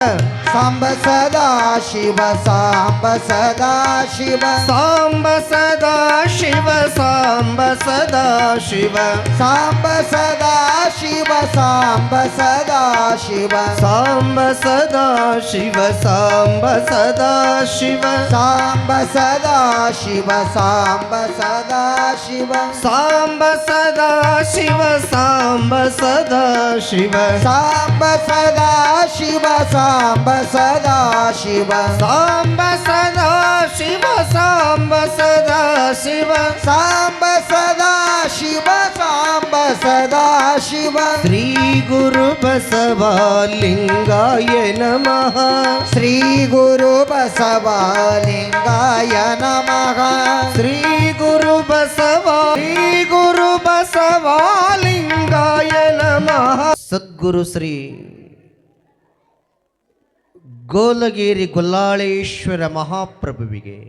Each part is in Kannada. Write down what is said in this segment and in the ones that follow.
ಸಾಂಬ ಸದಾ ಶಿವ ಸಾಂಬ ಸದಾ ಶಿವ ಸಾಂಬ ಸದಾ ಶಿವ ಸಾಂಬ ಸದಾ ಶಿವ ಸಾಂಬ ಸದಾ ಶಿವ ಸಾಂಬ ಸದಾ ಶಿವ ಸಾಂಬ ಸದಾ ಶಿವ ಸಾಂಬ ಸದಾ ಶಿವ ಸಾಂಬ ಸದಾ ಶಿವ ಸಾಂಬ ಸದಾ ಶಿವ ಸಾಂಬ ಸದಾ ಶಿವ ಸಾಂಬ ಸದಾ ಶಿವ ಸಾಂಬ ಸದಾ ಶಿವ ಸಾಂಬ ಸದಾ ಶಿವ ಸಾಂಬ ಸದಾ ಶಿವ ಸಾಂಬ ಸದಾ ಶಿವ ಸಾಂಬ ಸದಾ ಶಿವ ಸಾಂಬ ಸದಾ ಶಿವ ಶ್ರೀ ಗುರು ಬಸವಲಿಂಗಾಯ ನಮಃ ಶ್ರೀ ಗುರು ಬಸವಲಿಂಗಾಯ ನಮಃ ಶ್ರೀ ಗುರು ಬಸವಲಿಂಗಾಯ ನಮಃ ಸದ್ಗುರು ಶ್ರೀ ಗೋಲಗೇರಿ ಗೊಲ್ಲಾಳೇಶ್ವರ ಮಹಾಪ್ರಭುವಿಗೆ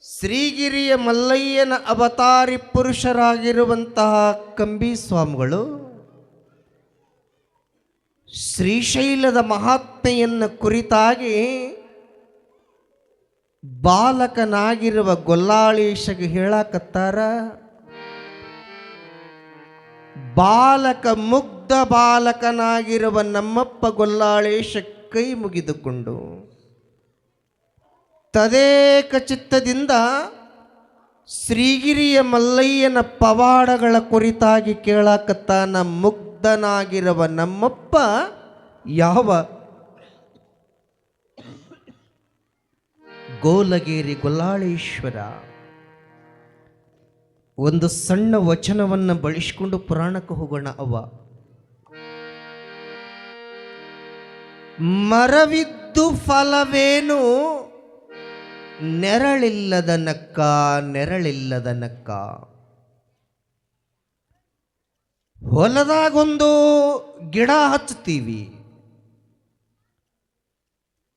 ಶ್ರೀಗಿರಿಯ ಮಲ್ಲಯ್ಯನ ಅವತಾರಿ ಪುರುಷರಾಗಿರುವಂತಹ ಕಂಬಿ ಸ್ವಾಮಿಗಳು ಶ್ರೀಶೈಲದ ಮಹಾತ್ಮೆಯನ್ನು ಕುರಿತಾಗಿ ಬಾಲಕನಾಗಿರುವ ಗೊಲ್ಲಾಳೇಶಗೆ ಹೇಳಕತ್ತಾರ. ಬಾಲಕ ಮುಗ್ಧ ಬಾಲಕನಾಗಿರುವ ನಮ್ಮಪ್ಪ ಗೊಲ್ಲಾಳೇಶ ಕೈ ಮುಗಿದುಕೊಂಡು ತದೇಕ ಚಿತ್ತದಿಂದ ಶ್ರೀಗಿರಿಯ ಮಲ್ಲಯ್ಯನ ಪವಾಡಗಳ ಕುರಿತಾಗಿ ಕೇಳಕತ್ತಾನ. ಮುಗ್ಧನಾಗಿರುವ ನಮ್ಮಪ್ಪ ಯಾವ ಗೋಲಗೇರಿ ಗೊಲ್ಲಾಳೇಶ್ವರ ಒಂದು ಸಣ್ಣ ವಚನವನ್ನು ಬಳಸಿಕೊಂಡು ಪುರಾಣಕ್ಕೆ ಹೋಗೋಣ. ಮರವಿದ್ದು ಫಲವೇನು ನೆರಳಿಲ್ಲದ ನಕ್ಕ ನೆರಳಿಲ್ಲದ ನಕ್ಕ. ಹೊಲದಾಗೊಂದು ಗಿಡ ಹಚ್ಚುತ್ತೀವಿ,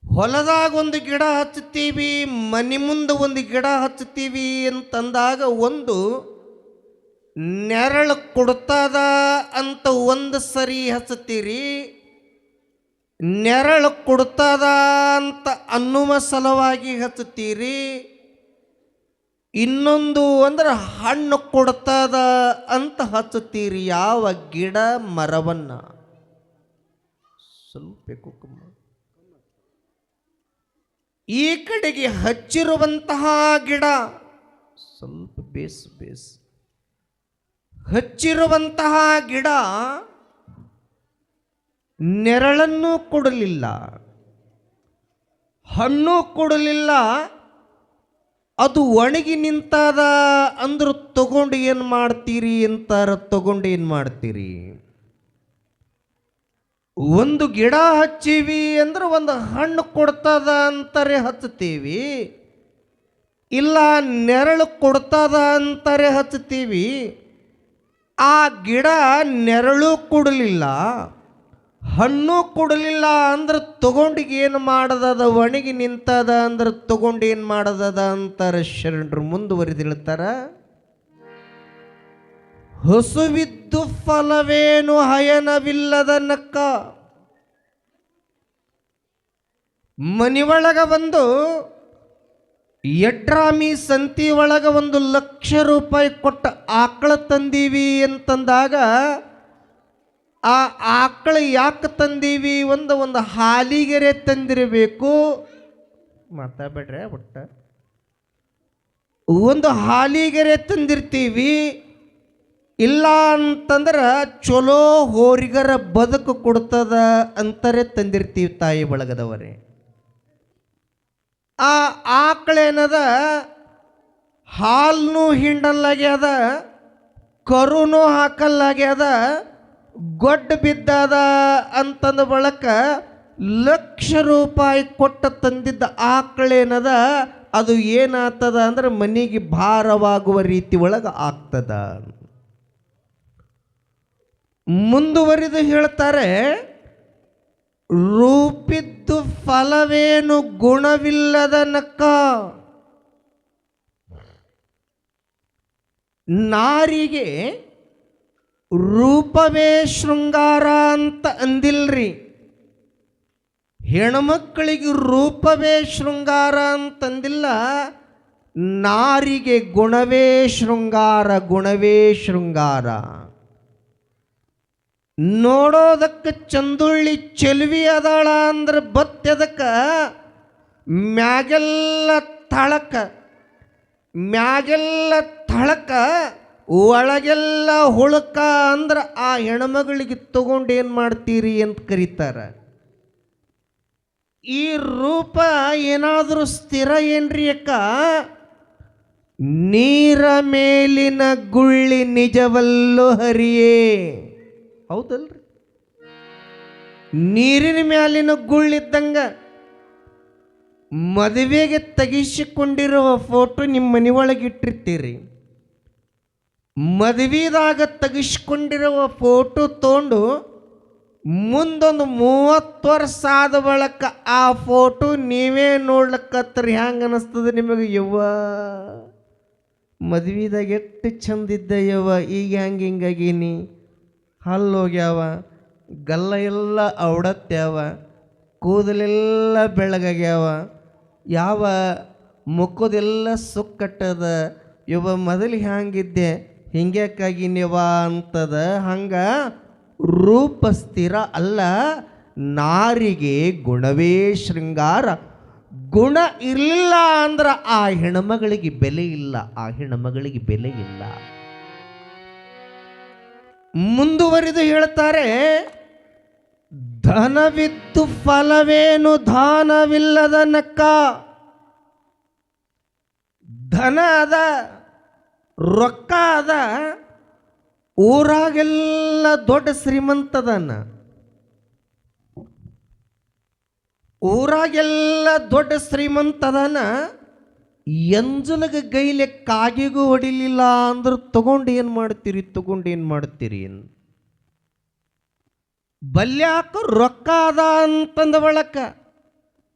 ಹೊಲದಾಗೊಂದು ಗಿಡ ಹಚ್ಚುತ್ತೀವಿ, ಮನೆ ಮುಂದೆ ಒಂದು ಗಿಡ ಹಚ್ಚುತ್ತೀವಿ ಅಂತಂದಾಗ ಒಂದು ನೆರಳು ಕೊಡ್ತದ ಅಂತ ಒಂದು ಸರಿ ಹಚ್ಚುತ್ತೀರಿ. ನೆರಳು ಕೊಡ್ತದ ಅಂತ ಅನ್ನುವ ಸಲುವಾಗಿ ಹಚ್ಚುತ್ತೀರಿ. ಇನ್ನೊಂದು ಅಂದ್ರೆ ಹಣ್ಣು ಕೊಡ್ತದ ಅಂತ ಹಚ್ಚುತ್ತೀರಿ. ಯಾವ ಗಿಡ ಮರವನ್ನ ಸ್ವಲ್ಪ ಈ ಕಡೆಗೆ ಹಚ್ಚಿರುವಂತಹ ಗಿಡ ಸ್ವಲ್ಪ ಬೇಸ್ ಹಚ್ಚಿರುವಂತಹ ಗಿಡ ನೆರಳನ್ನು ಕೊಡಲಿಲ್ಲ, ಹಣ್ಣು ಕೊಡಲಿಲ್ಲ. ಅದು ಒಣಗಿ ನಿಂತದ ಅಂದ್ರು ತಗೊಂಡು ಏನು ಮಾಡ್ತೀರಿ ಅಂತಾರ. ತಗೊಂಡು ಏನು ಮಾಡ್ತೀರಿ? ಒಂದು ಗಿಡ ಹಚ್ಚಿವಿ ಅಂದ್ರೆ ಒಂದು ಹಣ್ಣು ಕೊಡ್ತದ ಅಂತಾರೆ ಹಚ್ಚುತ್ತೀವಿ, ಇಲ್ಲ ನೆರಳು ಕೊಡ್ತದ ಅಂತಾರೆ ಹಚ್ಚುತ್ತೀವಿ. ಆ ಗಿಡ ನೆರಳು ಕೊಡಲಿಲ್ಲ, ಹಣ್ಣು ಕೊಡಲಿಲ್ಲ ಅಂದ್ರೆ ತಗೊಂಡಿಗೆ ಏನು ಮಾಡದದ? ಒಣಗಿ ನಿಂತದ ಅಂದ್ರೆ ತಗೊಂಡು ಏನು ಮಾಡದದ ಅಂತಾರೆ ಶರಣರು. ಮುಂದುವರಿದಿಳ್ತಾರ, ಹಸುವಿದ್ದು ಫಲವೇನು ಹಯನವಿಲ್ಲದ ನಕ್ಕ. ಮನಿಯೊಳಗ ಒಂದು ಯಡ್ರಾಮಿ ಸಂತಿ ಒಳಗ 1,00,000 ರೂಪಾಯಿ ಕೊಟ್ಟ ಆಕಳ ತಂದೀವಿ ಅಂತಂದಾಗ ಆ ಆಕಳ ಯಾಕೆ ತಂದೀವಿ? ಒಂದು ಹಾಲಿಗೆರೆ ತಂದಿರಬೇಕು. ಮಾತಾಡ್ಬೇಡ್ರೆ, ಒಟ್ಟ ಒಂದು ಹಾಲಿಗೆರೆ ತಂದಿರ್ತೀವಿ. ಇಲ್ಲ ಅಂತಂದ್ರೆ ಚಲೋ ಹೋರಿಗರ ಬದುಕು ಕೊಡ್ತದ ಅಂತಾರೆ ತಂದಿರ್ತೀವಿ ತಾಯಿ ಬಳಗದವರೇ. ಆ ಆಕಳೇನದ ಹಾಲನ್ನು ಹಿಂಡಲ್ಲಾಗ್ಯದ, ಕರುನೂ ಹಾಕಲ್ಲಾಗ್ಯದ, ಗೊಡ್ಡ ಬಿದ್ದದ ಅಂತಂದ ಬಳಕ 1,00,000 ರೂಪಾಯಿ ಕೊಟ್ಟ ತಂದಿದ್ದ ಆಕಳೇನದ ಅದು ಏನಾಗ್ತದ ಅಂದ್ರೆ ಮನೆಗೆ ಭಾರವಾಗುವ ರೀತಿ ಒಳಗೆ ಆಗ್ತದ. ಮುಂದುವರಿದು ಹೇಳ್ತಾರೆ, ರೂಪಿದ್ದು ಫಲವೇನು ಗುಣವಿಲ್ಲದ ನಕ್ಕ. ನಾರಿಗೆ ರೂಪವೇ ಶೃಂಗಾರ ಅಂತ ಅಂದಿಲ್ರಿ. ಹೆಣ್ಮಕ್ಕಳಿಗೆ ರೂಪವೇ ಶೃಂಗಾರ ಅಂತಂದಿಲ್ಲ. ನಾರಿಗೆ ಗುಣವೇ ಶೃಂಗಾರ, ಗುಣವೇ ಶೃಂಗಾರ. ನೋಡೋದಕ್ಕೆ ಚಂದುಳ್ಳಿ ಚೆಲುವಿ ಅದಾಳ ಅಂದ್ರೆ ಬತ್ತೆದಕ್ಕ ಮ್ಯಾಗೆಲ್ಲ ತಳಕ, ಮ್ಯಾಗೆಲ್ಲ ತಳಕ ಒಳಗೆಲ್ಲ ಹುಳಕ ಅಂದ್ರೆ ಆ ಹೆಣ್ಮಗಳಿಗೆ ತಗೊಂಡು ಏನು ಮಾಡ್ತೀರಿ ಅಂತ ಕರೀತಾರೆ. ಈ ರೂಪ ಏನಾದರೂ ಸ್ಥಿರ ಏನ್ರಿ ಅಕ್ಕ? ನೀರ ಮೇಲಿನ ಗುಳ್ಳಿ ನಿಜವಲ್ಲೋ ಹರಿಯೇ, ಹೌದಲ್ರಿ? ನೀರಿನ ಮ್ಯಾಲಿನ ಗುಳ್ಳಿದ್ದಂಗ. ಮದುವೆಗೆ ತೆಗಿಸಿಕೊಂಡಿರುವ ಫೋಟೋ ನಿಮ್ಮ ಮನೆ ಒಳಗೆ ಇಟ್ಟಿರ್ತೀರಿ. ಮದುವೆದಾಗ ತೆಗಿಸ್ಕೊಂಡಿರುವ ಫೋಟೋ ತೊಗೊಂಡು ಮುಂದೊಂದು 30 ವರ್ಷ ಆದ ಬಳಿಕ ಆ ಫೋಟೋ ನೀವೇ ನೋಡ್ಲಕ್ಕತ್ರಿ. ಹ್ಯಾಂಗ ಅನಿಸ್ತದೆ ನಿಮಗೆ? ಯವ್ವ ಮದುವೆದಾಗ ಎಷ್ಟು ಚಂದಿದ್ದ ಯವ್ವ, ಈಗ ಹ್ಯಾಂಗೆ ಹಿಂಗಾಗೀನಿ, ಹಲ್ಲೋಗ್ಯಾವ, ಗಲ್ಲ ಎಲ್ಲ ಔಡತ್ಯಾವ, ಕೂದಲೆಲ್ಲ ಬೆಳಗಾಗ್ಯಾವ, ಯಾವ ಮುಖದೆಲ್ಲ ಸುಕ್ಕಟ್ಟದ, ಯವ್ವ ಮೊದಲು ಹ್ಯಾಂಗಿದ್ದೆ ಹಿಂಗ್ಯಾಕಾಗಿನ್ಯವ ಅಂತದ. ಹಂಗೆ ರೂಪ ಸ್ಥಿರ ಅಲ್ಲ. ನಾರಿಗೆ ಗುಣವೇ ಶೃಂಗಾರ. ಗುಣ ಇರಲಿಲ್ಲ ಅಂದ್ರೆ ಆ ಹೆಣ್ಮಗಳಿಗೆ ಬೆಲೆ ಇಲ್ಲ, ಆ ಹೆಣ್ಮಗಳಿಗೆ ಬೆಲೆ ಇಲ್ಲ. ಮುಂದುವರಿದು ಹೇಳ್ತಾರೆ, ಧನವಿದ್ದು ಫಲವೇನು ದಾನವಿಲ್ಲದ ನಕ್ಕ. ಧನ ಅದ, ರೊಕ್ಕ ಅದ, ಊರಾಗೆಲ್ಲ ದೊಡ್ಡ ಶ್ರೀಮಂತದನ, ಊರಾಗೆಲ್ಲ ದೊಡ್ಡ ಶ್ರೀಮಂತದನ. ಎಂಜಲಗ ಗೈಲೆ ಕಾಗಿಗೂ ಹೊಡಿಲಿಲ್ಲ ಅಂದ್ರೆ ತಗೊಂಡು ಏನು ಮಾಡ್ತೀರಿ, ತಗೊಂಡು ಏನು ಮಾಡ್ತೀರಿ? ಬಲ್ಯಾಕ ರೊಕ್ಕ ಅದ ಅಂತಂದ ಬಳಕ,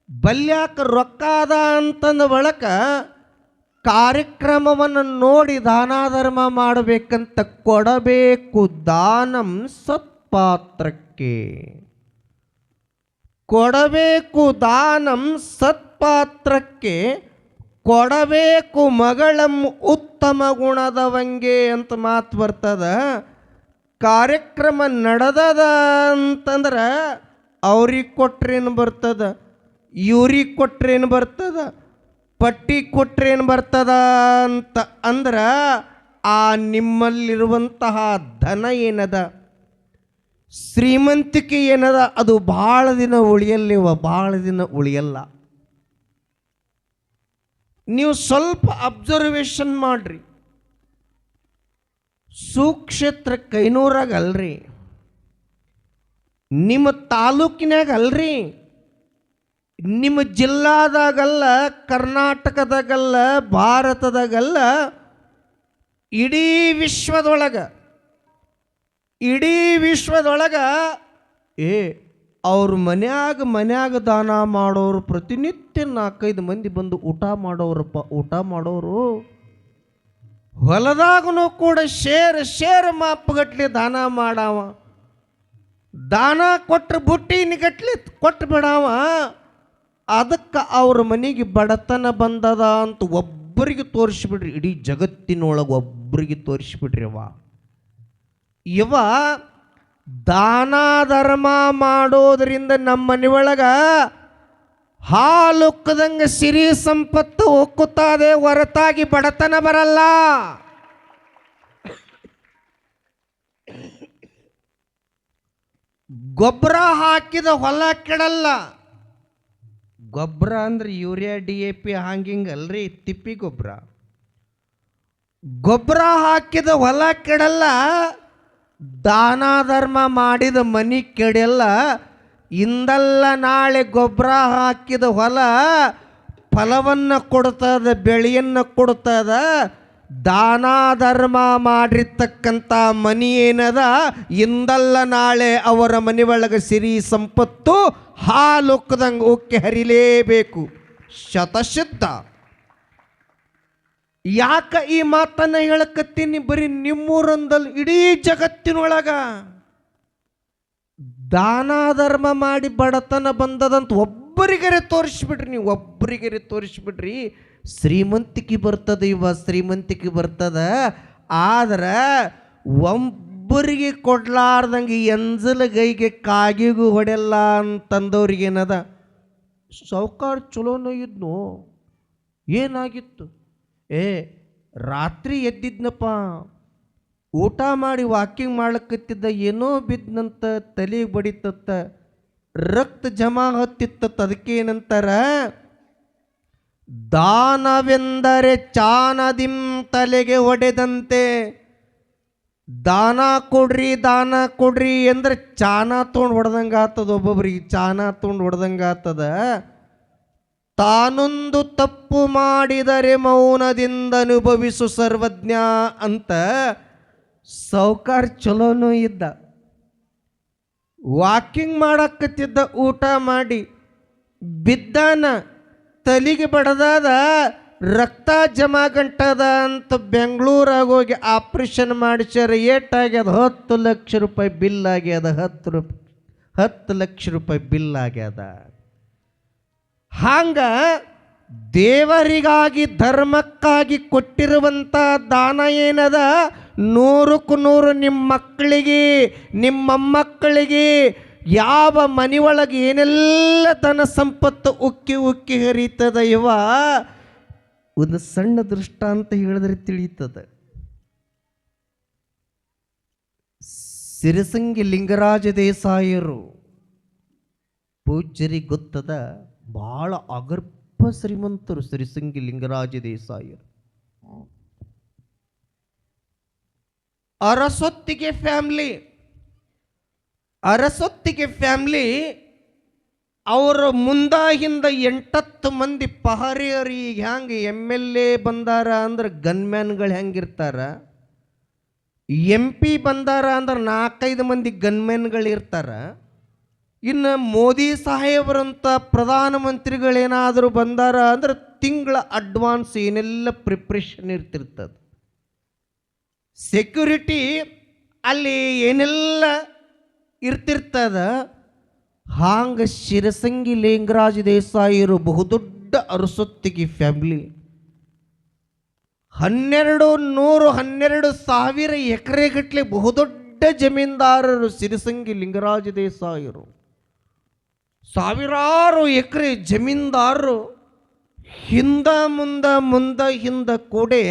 ಬಲ್ಯಾಕ ರೊಕ್ಕ ಅದ ಅಂತಂದ ಬಳಕ ಕಾರ್ಯಕ್ರಮವನ್ನು ನೋಡಿ ದಾನ ಧರ್ಮ ಮಾಡಬೇಕಂತ ಕೊಡಬೇಕು. ದಾನಂ ಸತ್ಪಾತ್ರಕ್ಕೆ ಕೊಡಬೇಕು, ದಾನಂ ಸತ್ಪಾತ್ರಕ್ಕೆ ಕೊಡಬೇಕು. ಮಗಳಂ ಉತ್ತಮ ಗುಣದವಂಗೆ ಅಂತ ಮಾತು ಬರ್ತದ. ಕಾರ್ಯಕ್ರಮ ನಡೆದದ ಅಂತಂದ್ರೆ ಅವ್ರಿಗೆ ಕೊಟ್ರೇನು ಬರ್ತದ, ಇವ್ರಿಗೆ ಕೊಟ್ರೇನು ಬರ್ತದ, ಪಟ್ಟಿ ಕೊಟ್ರೇನು ಬರ್ತದ ಅಂತ ಅಂದ್ರೆ ಆ ನಿಮ್ಮಲ್ಲಿರುವಂತಹ ಧನ ಏನದ, ಶ್ರೀಮಂತಿಕೆ ಏನದ, ಅದು ಭಾಳ ದಿನ ಉಳಿಯಲ್ಲಿವ, ಭಾಳ ದಿನ ಉಳಿಯಲ್ಲ. ನೀವು ಸ್ವಲ್ಪ ಅಬ್ಸರ್ವೇಷನ್ ಮಾಡ್ರಿ. ಸುಕ್ಷೇತ್ರ ಕೈನೂರಾಗ ಅಲ್ರಿ, ನಿಮ್ಮ ತಾಲೂಕಿನಾಗ ಅಲ್ರಿ, ನಿಮ್ಮ ಜಿಲ್ಲಾದಾಗಲ್ಲ, ಕರ್ನಾಟಕದಾಗಲ್ಲ, ಭಾರತದಾಗಲ್ಲ, ಇಡೀ ವಿಶ್ವದೊಳಗೆ, ಇಡೀ ವಿಶ್ವದೊಳಗೆ ಅವ್ರ ಮನ್ಯಾಗ ದಾನ ಮಾಡೋರು ಪ್ರತಿನಿತ್ಯ 4-5 ಮಂದಿ ಬಂದು ಊಟ ಮಾಡೋರಪ್ಪ, ಊಟ ಮಾಡೋರು. ಹೊಲದಾಗೂ ಕೂಡ ಶೇರ್ ಮಾಪುಗಟ್ಲೆ ದಾನ ಮಾಡಾವ, ದಾನ ಕೊಟ್ರೆ ಬುಟ್ಟಿನಿಗಟ್ಲೆ ಕೊಟ್ಟು ಬಿಡಾವ. ಅದಕ್ಕೆ ಅವ್ರ ಮನೆಗೆ ಬಡತನ ಬಂದದ ಅಂತ ಒಬ್ಬರಿಗೆ ತೋರಿಸ್ಬಿಡ್ರಿ, ಇಡೀ ಜಗತ್ತಿನೊಳಗೆ ಒಬ್ಬರಿಗೆ ತೋರಿಸ್ಬಿಡ್ರಿ. ಇವ ದಾನ ಧರ್ಮ ಮಾಡೋದ್ರಿಂದ ನಮ್ಮ ಮನೆಯೊಳಗೆ ಹಾಲುಕ್ಕದಂಗೆ ಸಿರಿ ಸಂಪತ್ತು ಒಕ್ಕುತ್ತದೆ, ಹೊರತಾಗಿ ಬಡತನ ಬರಲ್ಲ. ಗೊಬ್ಬರ ಹಾಕಿದ ಹೊಲ ಕೆಡಲ್ಲ. ಗೊಬ್ಬರ ಅಂದ್ರೆ ಯೂರಿಯಾ DAP ಹಂಗಿಂಗಲ್ರಿ, ತಿಪ್ಪಿ ಗೊಬ್ಬರ. ಗೊಬ್ಬರ ಹಾಕಿದ ಹೊಲ ಕೆಡಲ್ಲ, ದಾನ ಧರ್ಮ ಮಾಡಿದ ಮನಿ ಕೆಡಲ್ಲ. ಇಂದಲ್ಲ ನಾಳೆ ಗೊಬ್ಬರ ಹಾಕಿದ ಹೊಲ ಫಲವನ್ನು ಕೊಡ್ತದ, ಬೆಳೆಯನ್ನು ಕೊಡ್ತದ. ದಾನ ಧರ್ಮ ಮಾಡಿರ್ತಕ್ಕಂಥ ಮನಿ ಏನದ, ಇಂದಲ್ಲ ನಾಳೆ ಅವರ ಮನೆ ಒಳಗೆ ಸಿರಿ ಸಂಪತ್ತು ಹಾಲುಕ್ಕದಂಗೆ ಉಕ್ಕಿ ಹರಿಲೇಬೇಕು. ಶತಸಿದ್ಧ. ಯಾಕ ಈ ಮಾತನ್ನ ಹೇಳಕತ್ತೀನಿ? ಬರೀ ನಿಮ್ಮೂರಂದಲ್ಲಿ ಇಡೀ ಜಗತ್ತಿನೊಳಗ ದಾನ ಧರ್ಮ ಮಾಡಿ ಬಡತನ ಬಂದದಂತ ಒಬ್ಬರಿಗರೆ ತೋರಿಸ್ಬಿಡ್ರಿ. ನೀವು ಒಬ್ಬರಿಗರೆ ತೋರಿಸ್ಬಿಡ್ರಿ, ಶ್ರೀಮಂತಿಕೆ ಬರ್ತದ, ಶ್ರೀಮಂತಿಕೆ ಬರ್ತದ. ಆದ್ರೆ ಒಬ್ಬರಿಗೆ ಕೊಡ್ಲಾರ್ದಂಗೆ ಎಂಜಲ ಗೈಗೆ ಕಾಗಿಗೂ ಹೊಡೆಯಲ್ಲ ಅಂತಂದವ್ರಿಗೇನದ? ಸಾವ್ಕಾರ ಚಲೋನೋ ಇದ್ನು, ಏನಾಗಿತ್ತು? ರಾತ್ರಿ ಎದ್ದಿದ್ನಪ್ಪ, ಊಟ ಮಾಡಿ ವಾಕಿಂಗ್ ಮಾಡ್ಲಕತ್ತಿದ್ದ, ಏನೋ ಬಿದ್ದಂತ, ತಲೆಗೆ ಬಡಿತತ್ತ, ರಕ್ತ ಜಮಾ ಹತ್ತಿತ್ತ. ಅದಕ್ಕೆ ಏನಂತಾರ? ದಾನವೆಂದರೆ ಚಾನದಿಂ ತಲೆಗೆ ಹೊಡೆದಂತೆ. ದಾನ ಕೊಡ್ರಿ, ದಾನ ಕೊಡ್ರಿ ಅಂದ್ರೆ ಚಾನ ತೊಗೊಂಡು ಹೊಡೆದಂಗೆ ಆಗ್ತದ. ಒಬ್ಬೊಬ್ರಿಗೆ ಚಾನ ತೊಗೊಂಡು ಹೊಡೆದಂಗೆ ಆಗ್ತದ. ತಾನೊಂದು ತಪ್ಪು ಮಾಡಿದರೆ ಮೌನದಿಂದ ಅನುಭವಿಸು ಸರ್ವಜ್ಞ ಅಂತ ಸಾವ್ಕಾರ ಚಲೋನೂ ಇದ್ದ. ವಾಕಿಂಗ್ ಮಾಡಕತ್ತಿದ್ದ, ಊಟ ಮಾಡಿ ಬಿದ್ದಾನ, ತಲೆಗೆ ಬಡದಾದ, ರಕ್ತ ಜಮಾ ಗಂಟದ ಅಂತ ಬೆಂಗಳೂರಾಗ ಹೋಗಿ ಆಪ್ರೇಷನ್ ಮಾಡಿಸ್ಯಾರ. ಏಟಾಗ್ಯದ? 10 ಲಕ್ಷ ರೂಪಾಯಿ ಬಿಲ್ ಆಗ್ಯದ. 10 ಲಕ್ಷ ರೂಪಾಯಿ ಬಿಲ್ ಆಗ್ಯದ. ಹಂಗ ದೇವರಿಗಾಗಿ ಧರ್ಮಕ್ಕಾಗಿ ಕೊಟ್ಟಿರುವಂಥ ದಾನ ಏನದ? 100ಕ್ಕೆ 100 ನಿಮ್ಮ ಮಕ್ಕಳಿಗೆ, ನಿಮ್ಮ ಮೊಮ್ಮಕ್ಕಳಿಗೆ, ಯಾವ ಮನೆಯೊಳಗೆ ಏನೆಲ್ಲ ಧನ ಸಂಪತ್ತು ಉಕ್ಕಿ ಉಕ್ಕಿ ಹರಿತದ. ಒಂದು ಸಣ್ಣ ದೃಷ್ಟಾಂತ ಹೇಳಿದ್ರೆ ತಿಳಿಯುತ್ತದ. ಸಿರಸಂಗಿ ಲಿಂಗರಾಜ ದೇಸಾಯರು ಪೂಜ್ಯರಿಗೆ ಗೊತ್ತದ, ಬಹಳ ಅಗರ್ಭ ಶ್ರೀಮಂತರು ಸಿರಸಂಗಿ ಲಿಂಗರಾಜ ದೇಸಾಯರು. ಅರಸೊತ್ತಿಗೆ ಫ್ಯಾಮ್ಲಿ ಅವರ ಮುಂದ ಹಿಂದ 8-10 ಮಂದಿ ಪಹರೆಯರು. ಈಗ ಹೆಂಗೆ MLA ಬಂದಾರ ಅಂದ್ರೆ ಗನ್ಮ್ಯಾನ್ಗಳು ಹೆಂಗಿರ್ತಾರ, MP ಬಂದಾರ ಅಂದ್ರೆ 4-5 ಮಂದಿ ಗನ್ಮ್ಯಾನ್ಗಳು ಇರ್ತಾರ. ಇನ್ನು ಮೋದಿ ಸಾಹೇಬರಂತ ಪ್ರಧಾನಮಂತ್ರಿಗಳೇನಾದರೂ ಬಂದಾರ ಅಂದ್ರೆ ತಿಂಗಳ ಅಡ್ವಾನ್ಸ್ ಏನೆಲ್ಲ ಪ್ರಿಪ್ರೇಷನ್ ಇರ್ತಿರ್ತದೆ. ಸೆಕ್ಯೂರಿಟಿ ಅಲ್ಲಿ ಏನೆಲ್ಲ ಇರ್ತಿರ್ತದ. ಹಾಂಗ ಶಿರಸಂಗಿ ಲಿಂಗರಾಜ ದೇಸಾಯಿರು ಬಹುದೊಡ್ಡ ಅರಸೊತ್ತಿಗೆ ಫ್ಯಾಮಿಲಿ. 1200 ಎಕರೆ ಗಟ್ಟಲೆ ಬಹುದೊಡ್ಡ ಜಮೀನ್ದಾರರು ಸಿರಸಂಗಿ ಲಿಂಗರಾಜ ದೇಸಾಯಿರು. ಸಾವಿರಾರು ಎಕರೆ ಜಮೀನ್ದಾರರು ಹಿಂದ ಕೂಡೆ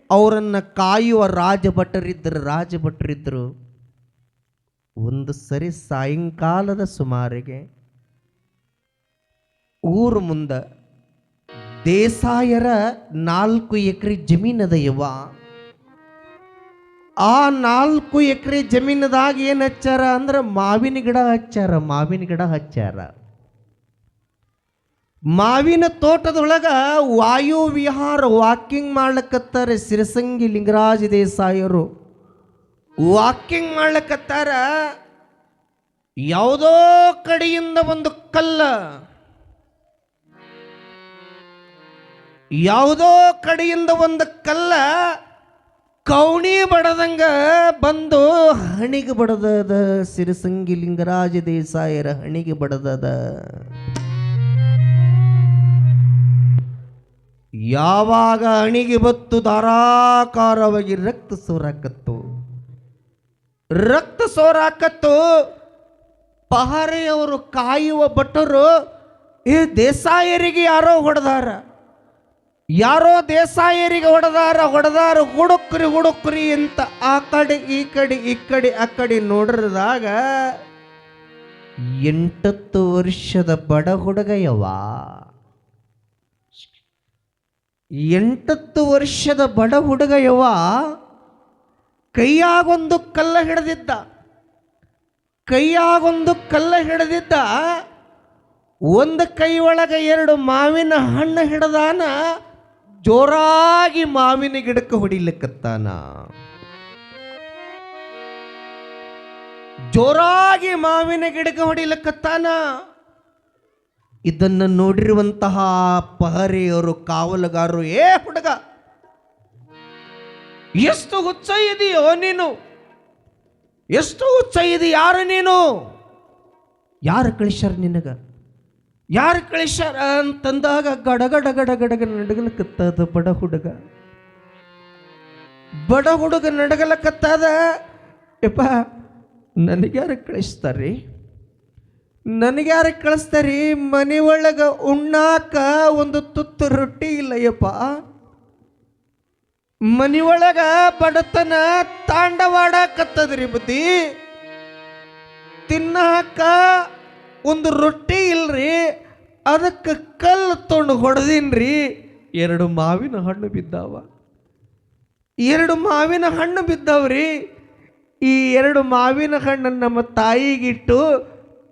ಅವರನ್ನು ಕಾಯುವ ರಾಜಭಟರಿದ್ದರು. ಒಂದು ಸರಿ ಸಾಯಂಕಾಲದ ಸುಮಾರಿಗೆ ಊರು ಮುಂದ ದೇಸಾಯರ 4 ಎಕರೆ ಜಮೀನದ ಆ 4 ಎಕರೆ ಜಮೀನದಾಗ ಏನು ಹಚ್ಚಾರ ಅಂದ್ರೆ ಮಾವಿನ ಗಿಡ ಹಚ್ಚಾರ. ಮಾವಿನ ತೋಟದೊಳಗ ವಾಯು ವಿಹಾರ ವಾಕಿಂಗ್ ಮಾಡ್ಲಕತ್ತಾರೆ. ಸಿರಸಂಗಿ ಲಿಂಗರಾಜ ದೇಸಾಯರು ವಾಕಿಂಗ್ ಮಾಡ್ಲಕತ್ತಾರ. ಯಾವುದೋ ಕಡೆಯಿಂದ ಒಂದು ಕಲ್ಲ ಕೌಣಿ ಬಡದಂಗ ಬಂದು ಹಣಿಗೆ ಬಡದದ. ಸಿರಸಂಗಿ ಲಿಂಗರಾಜ ದೇಸಾಯರ ಹಣಿಗೆ ಬಡದದ. ಯಾವಾಗ ಹಣಿಗೆ ಬತ್ತು ಧಾರಾಕಾರವಾಗಿ ರಕ್ತ ಸೋರಾಕತ್ತು. ಪಹರೆಯವರು ಕಾಯುವ ಭಟರು ಈ ದೇಸಾಯರಿಗೆ ಯಾರೋ ದೇಸಾಯರಿಗೆ ಹೊಡೆದಾರ ಹುಡುಕ್ರಿ ಅಂತ ಆ ಕಡೆ ಈ ಕಡೆ ನೋಡಿದಾಗ 8 ವರ್ಷದ ಬಡ ಹುಡುಗ 8 ವರ್ಷದ ಬಡ ಹುಡುಗ ಕೈಯಾಗೊಂದು ಕಲ್ಲ ಹಿಡಿದಿದ್ದ. ಒಂದು ಕೈ ಒಳಗೆ 2 ಮಾವಿನ ಹಣ್ಣು ಹಿಡ್ದಾನ. ಜೋರಾಗಿ ಮಾವಿನ ಗಿಡಕ್ಕೆ ಹೊಡಿಲಿಕ್ಕತ್ತಾನ. ಇದನ್ನು ನೋಡಿರುವಂತಹ ಪಹರೆಯವರು ಕಾವಲುಗಾರರು, ಹುಡುಗ ಎಷ್ಟು ಹುಚ್ಚ ಇದೆಯೋ ನೀನು, ಎಷ್ಟು ಹುಚ್ಚ ಇದೆ. ಯಾರು ನೀನು? ಯಾರು ಕಳಿಸ್ಯಾರ ನಿನಗ? ಯಾರು ಕಳಿಸ್ಯಾರ ಅಂತಂದಾಗ ಗಡಗಡ ಗಡಗಡಗ ನಡಗಲಕತ್ತದ ಬಡ ಹುಡುಗ. ಬಡ ಹುಡುಗ ನಡಗಲಕತ್ತದ. ಯಪ್ಪ, ನನಗ್ಯಾರು ಕಳಿಸ್ತಾರ್ರಿ? ನನಗ್ಯಾರು ಕಳಿಸ್ತಾರಿ? ಮನೆ ಒಳಗ ಉಣ್ಣಾಕ ಒಂದು ತುತ್ತು ರೊಟ್ಟಿ ಇಲ್ಲ ಯಪ್ಪ. ಮನೆ ಒಳಗ ಬಡತನ ತಾಂಡವಾಡಕತ್ತದ್ರಿ ಬುದ್ಧಿ. ತಿನ್ನಾಕ ಒಂದು ರೊಟ್ಟಿ ಇಲ್ರಿ, ಅದಕ್ಕೆ ಕಲ್ಲು ತೊಗೊಂಡು ಹೊಡೆದಿನ್ರಿ. 2 ಮಾವಿನ ಹಣ್ಣು ಬಿದ್ದಾವ. 2 ಮಾವಿನ ಹಣ್ಣು ಬಿದ್ದಾವ್ರಿ. ಈ 2 ಮಾವಿನ ಹಣ್ಣನ್ನು ನಮ್ಮ ತಾಯಿಗಿಟ್ಟು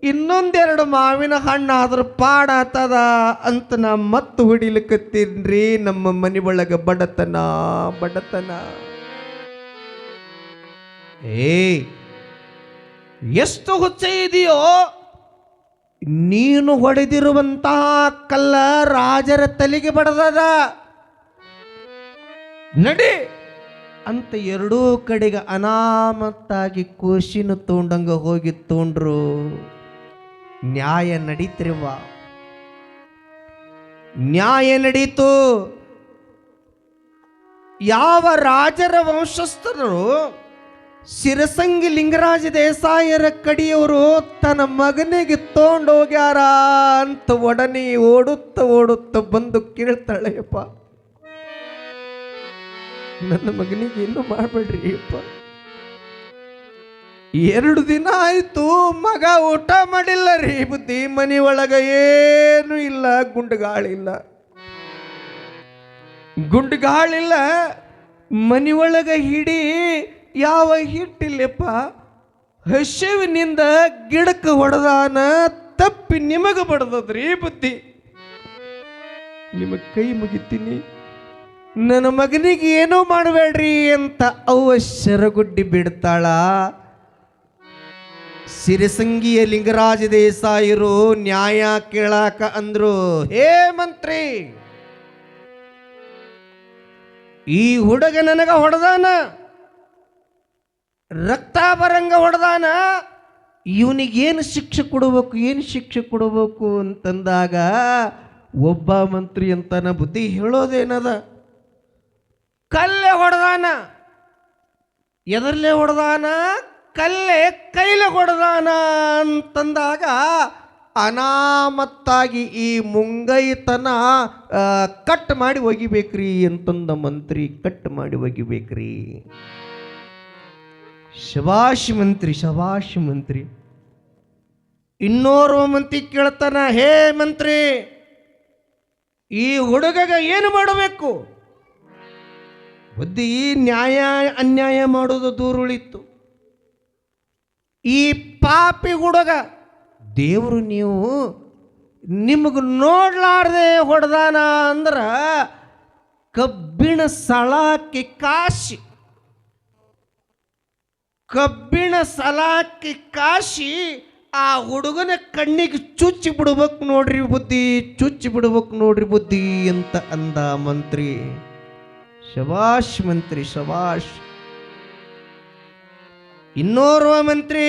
ಇನ್ನೊಂದೆರಡು ಮಾವಿನ ಹಣ್ಣು ಆದ್ರೆ ಪಾಡಾತದ ಅಂತ ನಾ ಮತ್ತೆ ಹೊಡಿಲಿಕ್ಕತ್ತೀನ್ರಿ. ನಮ್ಮ ಮನೆ ಒಳಗ ಬಡತನ ಬಡತನ. ಎಷ್ಟು ಹುಚ್ಚ ಇದೆಯೋ ನೀನು. ಹೊಡೆದಿರುವಂತಹ ಕಲ್ಲ ರಾಜರ ತಲೆಗೆ ಬಡದದ. ನಡಿ ಅಂತ ಎರಡೂ ಕಡೆಗೆ ಅನಾಮತ್ತಾಗಿ ಕೋಶಿನ ತೊಗೊಂಡಂಗ ಹೋಗಿ ತೊಗೊಂಡ್ರು. ನ್ಯಾಯ ನಡೀತಿರುವ ನ್ಯಾಯ ನಡೀತು. ಯಾವ ರಾಜರ ವಂಶಸ್ಥರು ಶಿರಸಂಗಿ ಲಿಂಗರಾಜ ದೇಸಾಯರ ಕಡಿಯವರು ತನ್ನ ಮಗನಿಗೆ ತೊಗೊಂಡೋಗ್ಯಾರ ಅಂತ ಒಡನೆ ಓಡುತ್ತ ಬಂದು ಕೇಳ್ತಾಳೆಯಪ್ಪ, ನನ್ನ ಮಗನಿಗೆ ಏನು ಮಾಡಬೇಡ್ರಿ ಅಪ್ಪ. 2 ದಿನ ಆಯ್ತು ಮಗ ಊಟ ಮಾಡಿಲ್ಲ ರೀ ಬುದ್ಧಿ. ಮನೆ ಒಳಗ ಏನು ಇಲ್ಲ, ಗುಂಡುಗಾಳಿಲ್ಲ. ಮನೆ ಒಳಗ ಹಿಡಿ ಯಾವ ಹಿಟ್ಟಿಲ್ಲಪ್ಪ. ಹಸಿವಿನಿಂದ ಗಿಡಕ್ಕೆ ಹೊಡೆದಾನ, ತಪ್ಪಿ ನಿಮಗೆ ಬಡದದ್ರಿ ಬುದ್ಧಿ. ನಿಮ್ಮ ಕೈ ಮುಗಿತೀನಿ, ನನ್ನ ಮಗನಿಗೆ ಏನೋ ಮಾಡಬೇಡ್ರಿ ಅಂತ ಅವ್ವ ಶರಗುಡ್ಡಿ ಬಿಡ್ತಾಳ. ಸಿರಸಂಗಿಯ ಲಿಂಗರಾಜ ದೇಸಾಯರು ನ್ಯಾಯ ಕೇಳಾಕ ಅಂದ್ರು, ಹೇ ಮಂತ್ರಿ, ಈ ಹುಡುಗ ನನಗ ಹೊಡೆದಾನ, ರಕ್ತ ಬರಂಗ ಹೊಡೆದಾನ, ಇವನಿಗೇನು ಶಿಕ್ಷೆ ಕೊಡಬೇಕು ಅಂತಂದಾಗ ಒಬ್ಬ ಮಂತ್ರಿ ಅಂತಾನ, ಬುದ್ಧಿ ಹೇಳೋದೇನದ, ಕಲ್ಲೇ ಹೊಡೆದಾನ. ಎದರ್ಲೆ ಹೊಡೆದಾನ? ಕೈಲೆ ಹೊಡೆದಾನ ಅಂತಂದಾಗ ಅನಾಮತ್ತಾಗಿ ಈ ಮುಂಗೈತನ ಕಟ್ ಮಾಡಿ ಒಗಿಬೇಕ್ರಿ ಅಂತಂದ ಮಂತ್ರಿ. ಕಟ್ ಮಾಡಿ ಒಗಿಬೇಕ್ರಿ. ಶಬಾಷ್ ಮಂತ್ರಿ. ಇನ್ನೋರ್ವ ಮಂತ್ರಿ ಕೇಳ್ತಾನ, ಹೇ ಮಂತ್ರಿ, ಈ ಹುಡುಗಗ ಏನು ಮಾಡಬೇಕು? ಬುದ್ಧಿ, ನ್ಯಾಯ ಅನ್ಯಾಯ ಮಾಡೋದು ದೂರ ಉಳಿತು. ಈ ಪಾಪಿ ಹುಡುಗ ದೇವರು ನೀವು ನಿಮಗೆ ನೋಡ್ಲಾರ್ದೆ ಹೊಡೆದಾನ ಅಂದ್ರ ಕಬ್ಬಿಣ ಸಲಾಕಿ ಕಾಶಿ ಆ ಹುಡುಗನ ಕಣ್ಣಿಗೆ ಚುಚ್ಚಿ ಬಿಡ್ಬೇಕು ನೋಡ್ರಿ ಬುದ್ಧಿ ಅಂತ ಅಂದ ಮಂತ್ರಿ. ಶಬಾಷ್ ಮಂತ್ರಿ, ಶಬಾಷ್. ಇನ್ನೋರ್ವ ಮಂತ್ರಿ,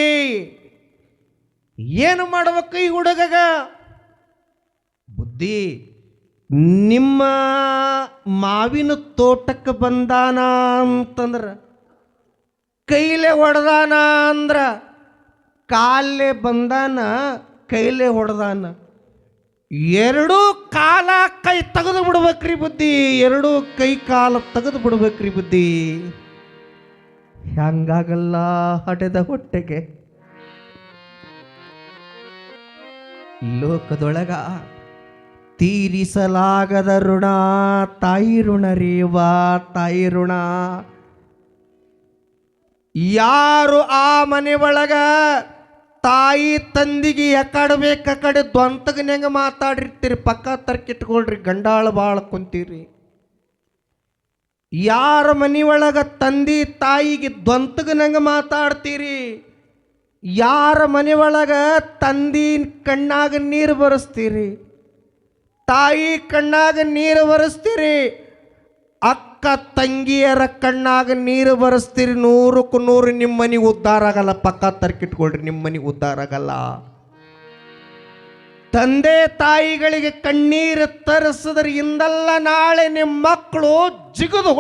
ಏನು ಮಾಡಬೇಕು ಈ ಹುಡುಗಗ? ಬುದ್ಧಿ, ನಿಮ್ಮ ಮಾವಿನ ತೋಟಕ್ಕೆ ಬಂದಾನ ಅಂತಂದ್ರ, ಕೈಲೆ ಹೊಡೆದಾನ ಅಂದ್ರ, ಕಾಲೇ ಬಂದಾನ ಕೈಲೆ ಹೊಡೆದಾನ, 2 ಕಾಲ ಕೈ ತೆಗೆದು ಬಿಡ್ಬೇಕ್ರಿ ಬುದ್ಧಿ. 2 ಕೈ ಕಾಲ ತೆಗೆದು ಬಿಡ್ಬೇಕ್ರಿ ಬುದ್ಧಿ. ಹಂಗಾಗಲ್ಲ ಹಡೆದ ಹೊಟ್ಟೆಗೆ. ಲೋಕದೊಳಗ ತೀರಿಸಲಾಗದ ಋಣ ತಾಯಿ ಋಣ ರೇವಾ, ತಾಯಿ ಋಣ. ಯಾರು ಆ ಮನೆ ಒಳಗ ತಾಯಿ ತಂದಿಗೆ ಎಕಡೆ ಬೇಕಡೆ ದ್ವಂತಗನ್ಯಂಗ ಮಾತಾಡಿರ್ತೀರಿ, ಪಕ್ಕ ತರ್ಕಿಟ್ಕೊಳ್ರಿ, ಗಂಡಾಳ ಬಾಳ ಕುಂತೀರಿ. ಯಾರ ಮನೆ ಒಳಗ ತಂದಿ ತಾಯಿಗೆ ದ್ವಂತಗನಂಗ ಮಾತಾಡ್ತೀರಿ, ಯಾರ ಮನೆ ಒಳಗ ತಂದಿ ಕಣ್ಣಾಗ ನೀರು ಬರೆಸ್ತೀರಿ, ತಾಯಿ ಕಣ್ಣಾಗ ನೀರು ಬರೆಸ್ತೀರಿ, ಅಕ್ಕ ಅಕ್ಕ ತಂಗಿಯರ ಕಣ್ಣಾಗ ನೀರು ಬರೆಸ್ತೀರಿ, 100ಕ್ಕೆ 100 ನಿಮ್ಮ ಮನೆಗೆ ಉದ್ಧಾರ ಆಗಲ್ಲ. ಪಕ್ಕ ತರ್ಕಿಟ್ಕೊಳ್ರಿ, ನಿಮ್ಮ ಮನೆಗೆ ಉದ್ಧಾರ ಆಗಲ್ಲ. ತಂದೆ ತಾಯಿಗಳಿಗೆ ಕಣ್ಣೀರು ತರಿಸಿದ್ರೆ ಇಂದಲ್ಲ ನಾಳೆ ನಿಮ್ಮ ಮಕ್ಕಳು ಜಿಗಿದು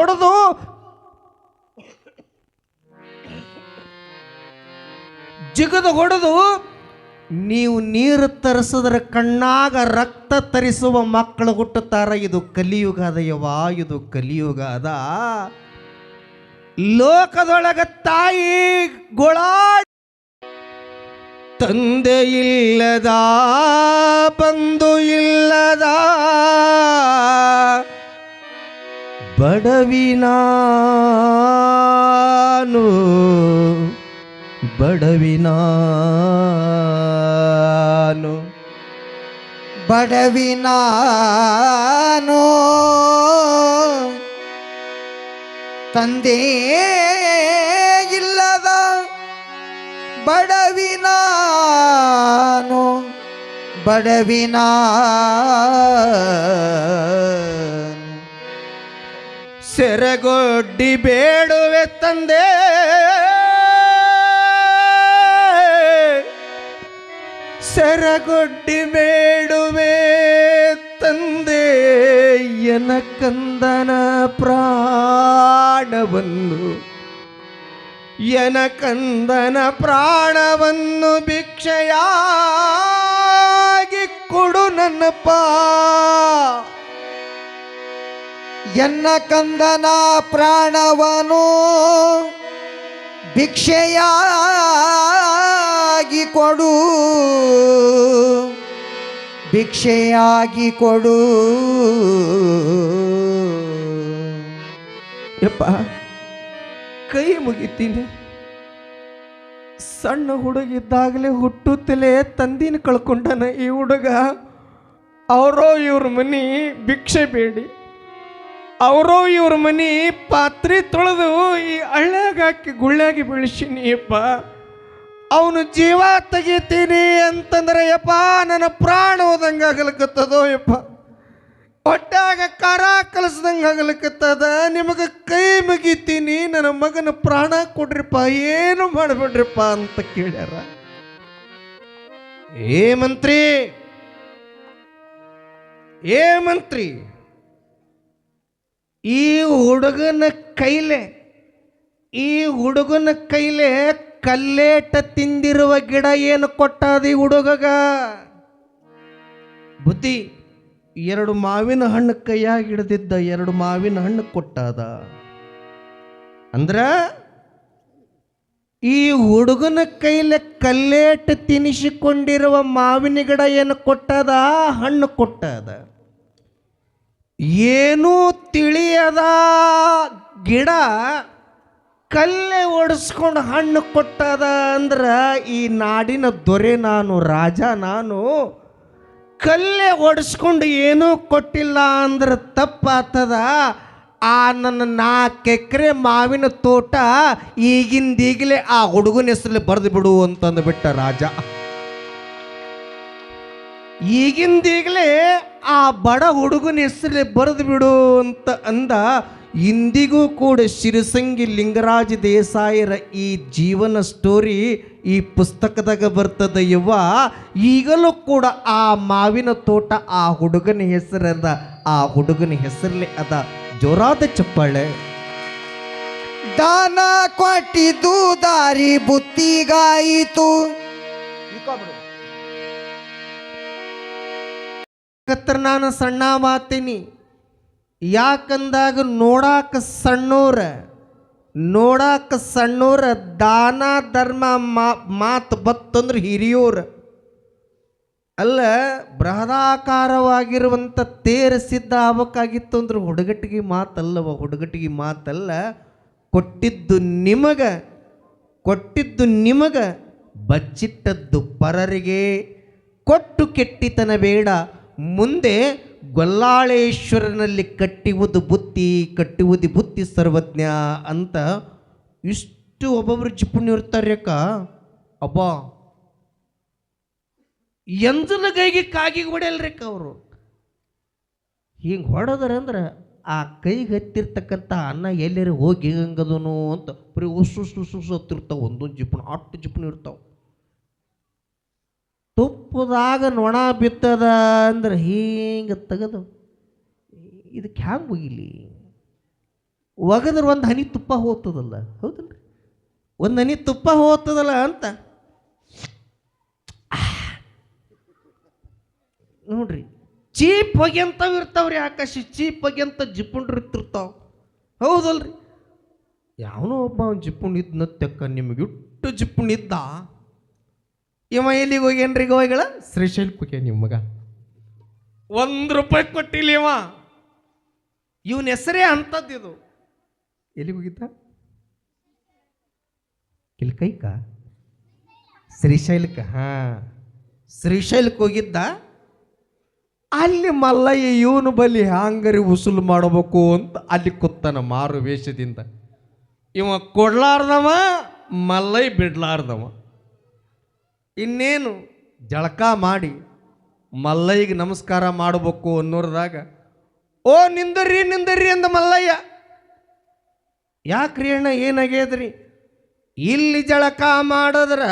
ಹೊಡೆದು ನೀವು ನೀರು ತರಿಸಿದ್ರೆ ಕಣ್ಣಾಗ ರಕ್ತ ತರಿಸುವ ಮಕ್ಕಳು ಹುಟ್ಟುತ್ತಾರ. ಇದು ಕಲಿಯುಗ ಅದ ಯವ್ವ, ಇದು ಕಲಿಯುಗ ಅದ. ಲೋಕದೊಳಗ ತಾಯಿ ಗೋಳಾಡಿ ತಂದೆ ಇಲ್ಲದ ಬಂಧು ಇಲ್ಲದ ಬಡವಿನಾನು ತಂದೆ ಇಲ್ಲದ ಬಡವಿನ ಸೆರಗೊಡ್ಡಿ ಬೇಡುವೆ ತಂದೆ, ಸೆರಗೊಡ್ಡಿ ಬೇಡುವೆ ತಂದೆ, ಎನ ಕಂದನ ಪ್ರಾಣವನ್ನು ಭಿಕ್ಷೆಯಾಗಿ ಕೊಡು ನನ್ನಪ್ಪ. ಎನ್ನ ಕಂದನ ಪ್ರಾಣವನು ಭಿಕ್ಷೆಯಾಗಿ ಕೊಡು. ಯಪ್ಪ ಕೈ ಮುಗಿತೀನಿ. ಸಣ್ಣ ಹುಡುಗಿದ್ದಾಗಲೇ ಹುಟ್ಟುತ್ತಲೇ ತಂದಿನ ಕಳ್ಕೊಂಡನ ಈ ಹುಡುಗ. ಅವರೋ ಇವ್ರ ಮನೆ ಭಿಕ್ಷೆ ಬೇಡಿ, ಅವರೋ ಇವ್ರ ಮನೆ ಪಾತ್ರೆ ತೊಳೆದು ಈ ಹಳ್ಳ್ಯಾಗಾಕಿ ಗುಳ್ಳ್ಯಾಗಿ ಬೆಳೆಸೀನಿ ಯಪ್ಪ. ಅವನು ಜೀವ ತೆಗಿತೀನಿ ಅಂತಂದ್ರೆ ಯಪ್ಪ ನನ್ನ ಪ್ರಾಣ ಹೋದಂಗೆ ಆಗಲಿಕ್ಕತ್ತದೋ ಯಪ್ಪ. ಹೊಟ್ಟಾಗ ಖಾರ ಕಲಸ್ದಂಗೆ ಆಗಲಿಕ್ಕತ್ತದ. ನಿಮಗೆ ಕೈ ಮುಗಿತೀನಿ, ನನ್ನ ಮಗನ ಪ್ರಾಣ ಕೊಡ್ರಿಪ್ಪ, ಏನು ಮಾಡಬೇಡ್ರಿಪ್ಪ ಅಂತ ಕೇಳ್ಯಾರ. ಏ ಮಂತ್ರಿ, ಈ ಹುಡುಗನ ಕೈಲೆ ಕಲ್ಲೇಟ ತಿಂದಿರುವ ಗಿಡ ಏನು ಕೊಟ್ಟದ ಈ ಹುಡುಗಗ? ಬುದ್ಧಿ. 2 ಮಾವಿನ ಹಣ್ಣು ಕೈಯಾಗಿ ಹಿಡಿದಿದ್ದ 2 ಮಾವಿನ ಹಣ್ಣು ಕೊಟ್ಟದ. ಅಂದ್ರ ಈ ಹುಡುಗನ ಕೈಲೆ ಕಲ್ಲೇಟ ತಿನಿಸಿಕೊಂಡಿರುವ ಮಾವಿನ ಗಿಡ ಏನು ಕೊಟ್ಟದ? ಹಣ್ಣು ಕೊಟ್ಟದ. ಏನೂ ತಿಳಿಯದ ಗಿಡ ಕಲ್ಲೆ ಒಡಿಸ್ಕೊಂಡು ಹಣ್ಣು ಕೊಟ್ಟದ. ಅಂದ್ರ ಈ ನಾಡಿನ ದೊರೆ ನಾನು, ರಾಜ ನಾನು, ಕಲ್ಲೆ ಒಡಿಸ್ಕೊಂಡು ಏನೂ ಕೊಟ್ಟಿಲ್ಲ ಅಂದ್ರೆ ತಪ್ಪಾಗ್ತದ. ಆ ನನ್ನ 4 ಎಕರೆ ಮಾವಿನ ತೋಟ ಈಗಿಂದೀಗಲೇ ಆ ಹುಡುಗನ ಹೆಸರಲ್ಲಿ ಬರೆದು ಬಿಡು ಅಂತಂದುಬಿಟ್ಟ ರಾಜ. ಈಗಿಂದೀಗಲೇ ಆ ಬಡ ಹುಡುಗನ ಹೆಸರಲ್ಲಿ ಬರೆದು ಬಿಡು ಅಂತ ಅಂದ. ಇಂದಿಗೂ ಕೂಡ ಶಿರಸಂಗಿ ಲಿಂಗರಾಜ ದೇಸಾಯರ ಈ ಜೀವನ ಸ್ಟೋರಿ ಈ ಪುಸ್ತಕದಾಗ ಬರ್ತದ ಯವ್ವ. ಈಗಲೂ ಕೂಡ ಆ ಮಾವಿನ ತೋಟ ಆ ಹುಡುಗನ ಹೆಸರದ, ಆ ಹುಡುಗನ ಹೆಸರಲ್ಲೇ ಅದ. ಜೋರಾದ ಚಪ್ಪಾಳೆ. ದಾನ ಕೊಟ್ಟಿದ್ದು ದಾರಿ ಬುತ್ತಿಗಾಯಿತು. ನಾನು ಸಣ್ಣ ಮಾತೀನಿ, ಯಾಕಂದಾಗ ನೋಡಾಕ ಸಣ್ಣೋರ ದಾನ ಧರ್ಮ ಮಾತು ಬತ್ತಂದ್ರೆ ಹಿರಿಯೋರ ಅಲ್ಲ. ಬೃಹದಾಕಾರವಾಗಿರುವಂಥ ತೇರ ಸಿದ್ಧ ಆಗಬೇಕಾಗಿತ್ತು ಅಂದ್ರೆ ಹುಡುಗಟ್ಟಿಗೆ ಮಾತಲ್ಲ. ಕೊಟ್ಟಿದ್ದು ನಿಮಗ ಬಚ್ಚಿಟ್ಟದ್ದು ಪರರಿಗೆ. ಕೊಟ್ಟು ಕೆಟ್ಟಿತನ ಬೇಡ, ಮುಂದೆ ಗೊಲ್ಲಾಳೇಶ್ವರನಲ್ಲಿ ಕಟ್ಟುವುದು ಬುತ್ತಿ ಸರ್ವಜ್ಞ ಅಂತ ಇಷ್ಟು ಒಬ್ಬೊಬ್ರು ಚಿಪ್ಪುಣಿ ಇರ್ತಾರ್ಯಕ್ಕ. ಅಬ್ಬ ಎಂಜಲ ಕೈಗೆ ಕಾಗಿಗೆ ಹೊಡೆಯಲ್ರಿಕ್ಕ ಅವರು. ಹಿಂಗೆ ಹೊಡೆದ್ರೆ ಅಂದ್ರೆ ಆ ಕೈಗೆ ಹತ್ತಿರ್ತಕ್ಕಂಥ ಅನ್ನ ಎಲ್ಲರೂ ಹೋಗಿ ಹೆಂಗದನು ಅಂತ ಬರೀ ಉಸು ಹತ್ತಿರ್ತಾವೆ. ಒಂದೊಂದು ಜಿಪ್ಪಣ 8 ಜಿಪ್ಪಣ ಇರ್ತಾವೆ. ತುಪ್ಪದಾಗ ನೊಣ ಬಿತ್ತದ ಅಂದ್ರೆ ಹಿಂಗೆ ತೆಗೆದು ಇದಕ್ಕೆ ಹ್ಯಾಂಗೆ ಒಗಿಲಿ? ಒಗದ್ರೆ ಒಂದು ಹನಿ ತುಪ್ಪ ಹೋಗ್ತದಲ್ಲ, ಹೌದಲ್ಲ? ಒಂದು ಹನಿ ತುಪ್ಪ ಹೋಗ್ತದಲ್ಲ ಅಂತ ನೋಡ್ರಿ. ಚೀಪ್ ಹೊಗೆ ಅಂತವು ಇರ್ತಾವ್ರಿ ಆಕಾಶ, ಚೀಪ್ ಹೊಗೆ ಅಂತ ಜಿಪ್ಪುಂಡ್ರು ಇರ್ತಿರ್ತಾವ, ಹೌದಲ್ರಿ? ಯಾವನೋ ಒಬ್ಬ ಅವ್ನು ಜಿಪ್ಪುಂಡ್ ಇದ್ನ ತೆಕ್ಕ ನಿಮಗೆ ಇಟ್ಟು ಜಿಪ್ಪುಂಡ್ ಇದ್ದ. ಇವ ಎಲ್ಲಿಗೆ ಹೋಗ್ಯಾನ್ರಿ ಗೋವಿಗಳ? ಶ್ರೀಶೈಲಕ್ಕೆ ಹೋಗ್ಯಾನ. ನಿಮ್ಮ ಮಗ ₹1 ಕೊಟ್ಟಿಲ್ಲ ಇವ. ಇವನ ಹೆಸರೇ ಅಂಥದ್ದಿದು. ಎಲ್ಲಿಗೆ ಹೋಗಿದ್ದ? ಕಿಲ್ಕೈಕ ಶ್ರೀಶೈಲಕ್ಕೆ. ಶ್ರೀಶೈಲಕ್ಕೆ ಹೋಗಿದ್ದ. ಅಲ್ಲಿ ಮಲ್ಲಯ್ಯ ಇವನು ಬಲ್ಲಿ ಹ್ಯಾಂಗರಿ ಉಸುಲು ಮಾಡಬೇಕು ಅಂತ ಅಲ್ಲಿ ಕೂತಾನ ಮಾರು ವೇಷದಿಂದ. ಇವ ಕೊಡ್ಲಾರ್ದವ, ಮಲ್ಲಯ್ಯ ಬಿಡ್ಲಾರ್ದವ. ಇನ್ನೇನು ಜಳಕ ಮಾಡಿ ಮಲ್ಲಯ್ಯಗೆ ನಮಸ್ಕಾರ ಮಾಡಬೇಕು ಅನ್ನೋರ್ದಾಗ ಓ ನಿಂದರ್ರಿ ಅಂದ ಮಲ್ಲಯ್ಯ. ಯಾಕ್ರಿ ಅಣ್ಣ ಏನಾಗ್ಯದ್ರಿ? ಇಲ್ಲಿ ಜಳಕ ಮಾಡಿದ್ರೆ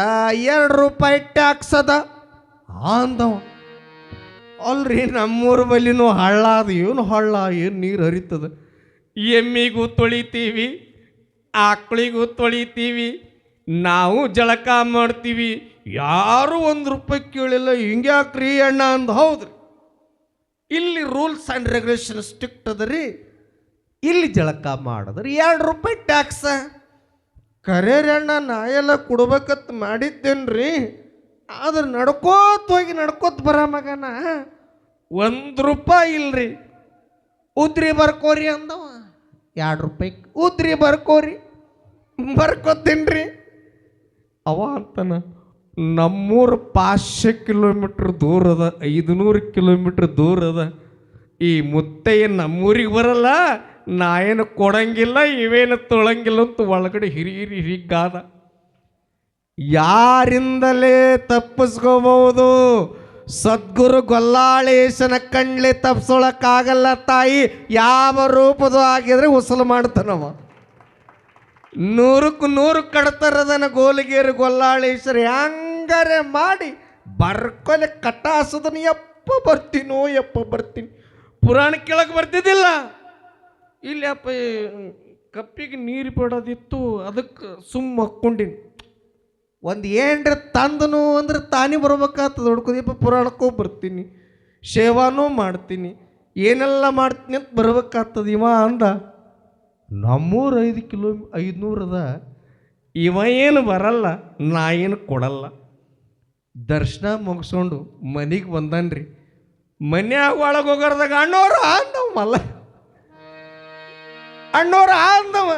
₹2 ಟ್ಯಾಕ್ಸ್ ಅದ ಅಂದವ. ಅಲ್ರಿ ನಮ್ಮೂರು ಬಲ್ಲಿನೂ ಹಳ್ಳ ಅದು. ಏನು ಹಳ್ಳ? ಏನು ನೀರು ಹರಿತದ? ಎಮ್ಮಿಗೂ ತೊಳಿತೀವಿ, ಆಕಳಿಗೂ ತೊಳಿತೀವಿ, ನಾವು ಜಳಕ ಮಾಡ್ತೀವಿ, ಯಾರು ₹1 ಕೇಳಿಲ್ಲ. ಹಿಂಗ್ಯಾಕ್ರಿ ಅಣ್ಣ ಅಂದ. ಹೌದ್ರಿ, ಇಲ್ಲಿ ರೂಲ್ಸ್ ಆ್ಯಂಡ್ ರೆಗ್ಯುಲೇಷನ್ ಸ್ಟ್ರಿಕ್ಟ್ ಅದ ರೀ. ಇಲ್ಲಿ ಜಳಕ ಮಾಡಿದ್ರೆ ₹2 ಟ್ಯಾಕ್ಸ. ಕರೆ ಅಣ್ಣ, ನಾ ಎಲ್ಲ ಕೊಡ್ಬೇಕತ್ ಮಾಡಿದ್ದೇನ್ರಿ. ಆದ್ರೆ ನಡ್ಕೋತ ಬರ ಮಗನ ₹1 ಇಲ್ರಿ. ಉದ್ರಿ ಬರ್ಕೋರಿ ಅಂದವ. ₹2 ಉದ್ರಿ ಬರ್ಕೋರಿ. ಬರ್ಕೋತೀನ್ರಿ. ಅವ ಅಂತಾನ, ನಮ್ಮೂರು 500 ಕಿಲೋಮೀಟ್ರ್ ದೂರ ಅದ, 500 ಕಿಲೋಮೀಟ್ರ್ ದೂರ ಅದ. ಈ ಮುತ್ತಯ್ಯ ನಮ್ಮೂರಿಗೆ ಬರಲ್ಲ, ನಾ ಏನು ಕೊಡಂಗಿಲ್ಲ, ಇವೇನು ತೊಳಂಗಿಲ್ಲ ಅಂತ ಒಳಗಡೆ ಹಿರಿಗಾದ. ಯಾರಿಂದಲೇ ತಪ್ಪಿಸ್ಕೋಬಹುದು? ಸದ್ಗುರು ಗೊಲ್ಲಾಳೇಶನ ಕಣ್ಲೆ ತಪ್ಪಿಸೋಳಕ್ಕಾಗಲ್ಲ ತಾಯಿ. ಯಾವ ರೂಪದ ಆಗಿದ್ರೆ ಉಸಲು ಮಾಡ್ತಾನವ. 100ಕ್ಕೆ 100 ಕಡ್ತಾರದನ ಗೋಲಿಗೇರು ಗೊಲ್ಲಾಳೇಶ್ವರ. ಹಂಗಾರೆ ಮಾಡಿ ಬರ್ಕೊಲೆ ಕಟಾಸದನ. ಯಪ್ಪ ಬರ್ತೀನಿ. ಪುರಾಣ ಕೆಳಗೆ ಬರ್ತಿದ್ದಿಲ್ಲ. ಇಲ್ಲಿ ಅಪ್ಪ ಕಪ್ಪಿಗೆ ನೀರು ಬಿಡೋದಿತ್ತು, ಅದಕ್ಕೆ ಸುಮ್ಮ ಹಾಕ್ಕೊಂಡಿನಿ. ಒಂದು ಏನ್ರ ತಂದನು ಅಂದ್ರೆ ತಾನೇ ಬರ್ಬೇಕಾಗ್ತದೆ. ಹುಡ್ಕೋದಿಪ್ಪ ಪುರಾಣಕ್ಕೂ ಬರ್ತೀನಿ, ಸೇವಾನೂ ಮಾಡ್ತೀನಿ, ಏನೆಲ್ಲ ಮಾಡ್ತೀನಿ ಅಂತ ಬರ್ಬೇಕಾಗ್ತದೆ. ಇವ ಅಂದ, ನಮ್ಮೂರು 500 ಅದ, ಇವ ಏನು ಬರಲ್ಲ, ನಾ ಏನು ಕೊಡಲ್ಲ. ದರ್ಶನ ಮುಗಿಸ್ಕೊಂಡು ಮನೆಗೆ ಬಂದನ್ರಿ. ಮನ್ಯಾಗ ಒಳಗೆ ಹೋಗೋರ್ದಾಗ ಅಣ್ಣವ್ರು ಅಂದವ. ಮಲ್ಲ ಅಣ್ಣವ್ರು ಅಂದವ.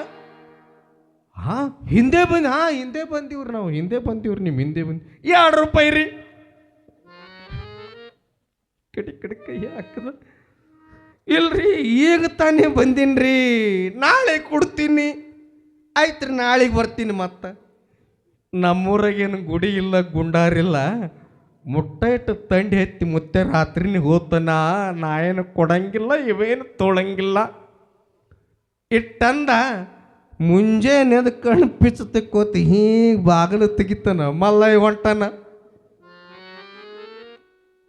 ಹಿಂದೆ ಬಂದಿವ್ರಿ ನಾವು, ನಿಮ್ಮ ಹಿಂದೆ ಬಂದು ₹2 ರೀ. ಕಡೆ ಕೈ ಹಾಕದ. ಇಲ್ರಿ, ಈಗ ತಾನೇ ಬಂದೀನಿ, ನಾಳೆ ಕೊಡ್ತೀನಿ. ಆಯ್ತು ರೀ, ನಾಳೆಗೆ ಬರ್ತೀನಿ. ಮತ್ತೆ ನಮ್ಮೂರಾಗೇನು ಗುಡಿ ಇಲ್ಲ, ಗುಂಡಾರಿಲ್ಲ. ಮುಟ್ಟ ಇಟ್ಟು ತಂಡಿ ಎತ್ತಿ ಮುತ್ತೆ ರಾತ್ರಿನೇ ಹೋಗ್ತಾನ. ನಾ ಏನು ಕೊಡಂಗಿಲ್ಲ, ಇವೇನು ತೊಳಂಗಿಲ್ಲ ಇಟ್ಟಂದ. ಮುಂಜಾನೆ ಅದು ಕಣ್ಣು ಪಿಚ್ಚು ತೆಕ್ಕೋತಿ ಹೀಗೆ ಬಾಗಿಲು ತೆಗಿತಾನ. ಮಲ್ಲಯ್ಯ ಹೊಂಟಾನ.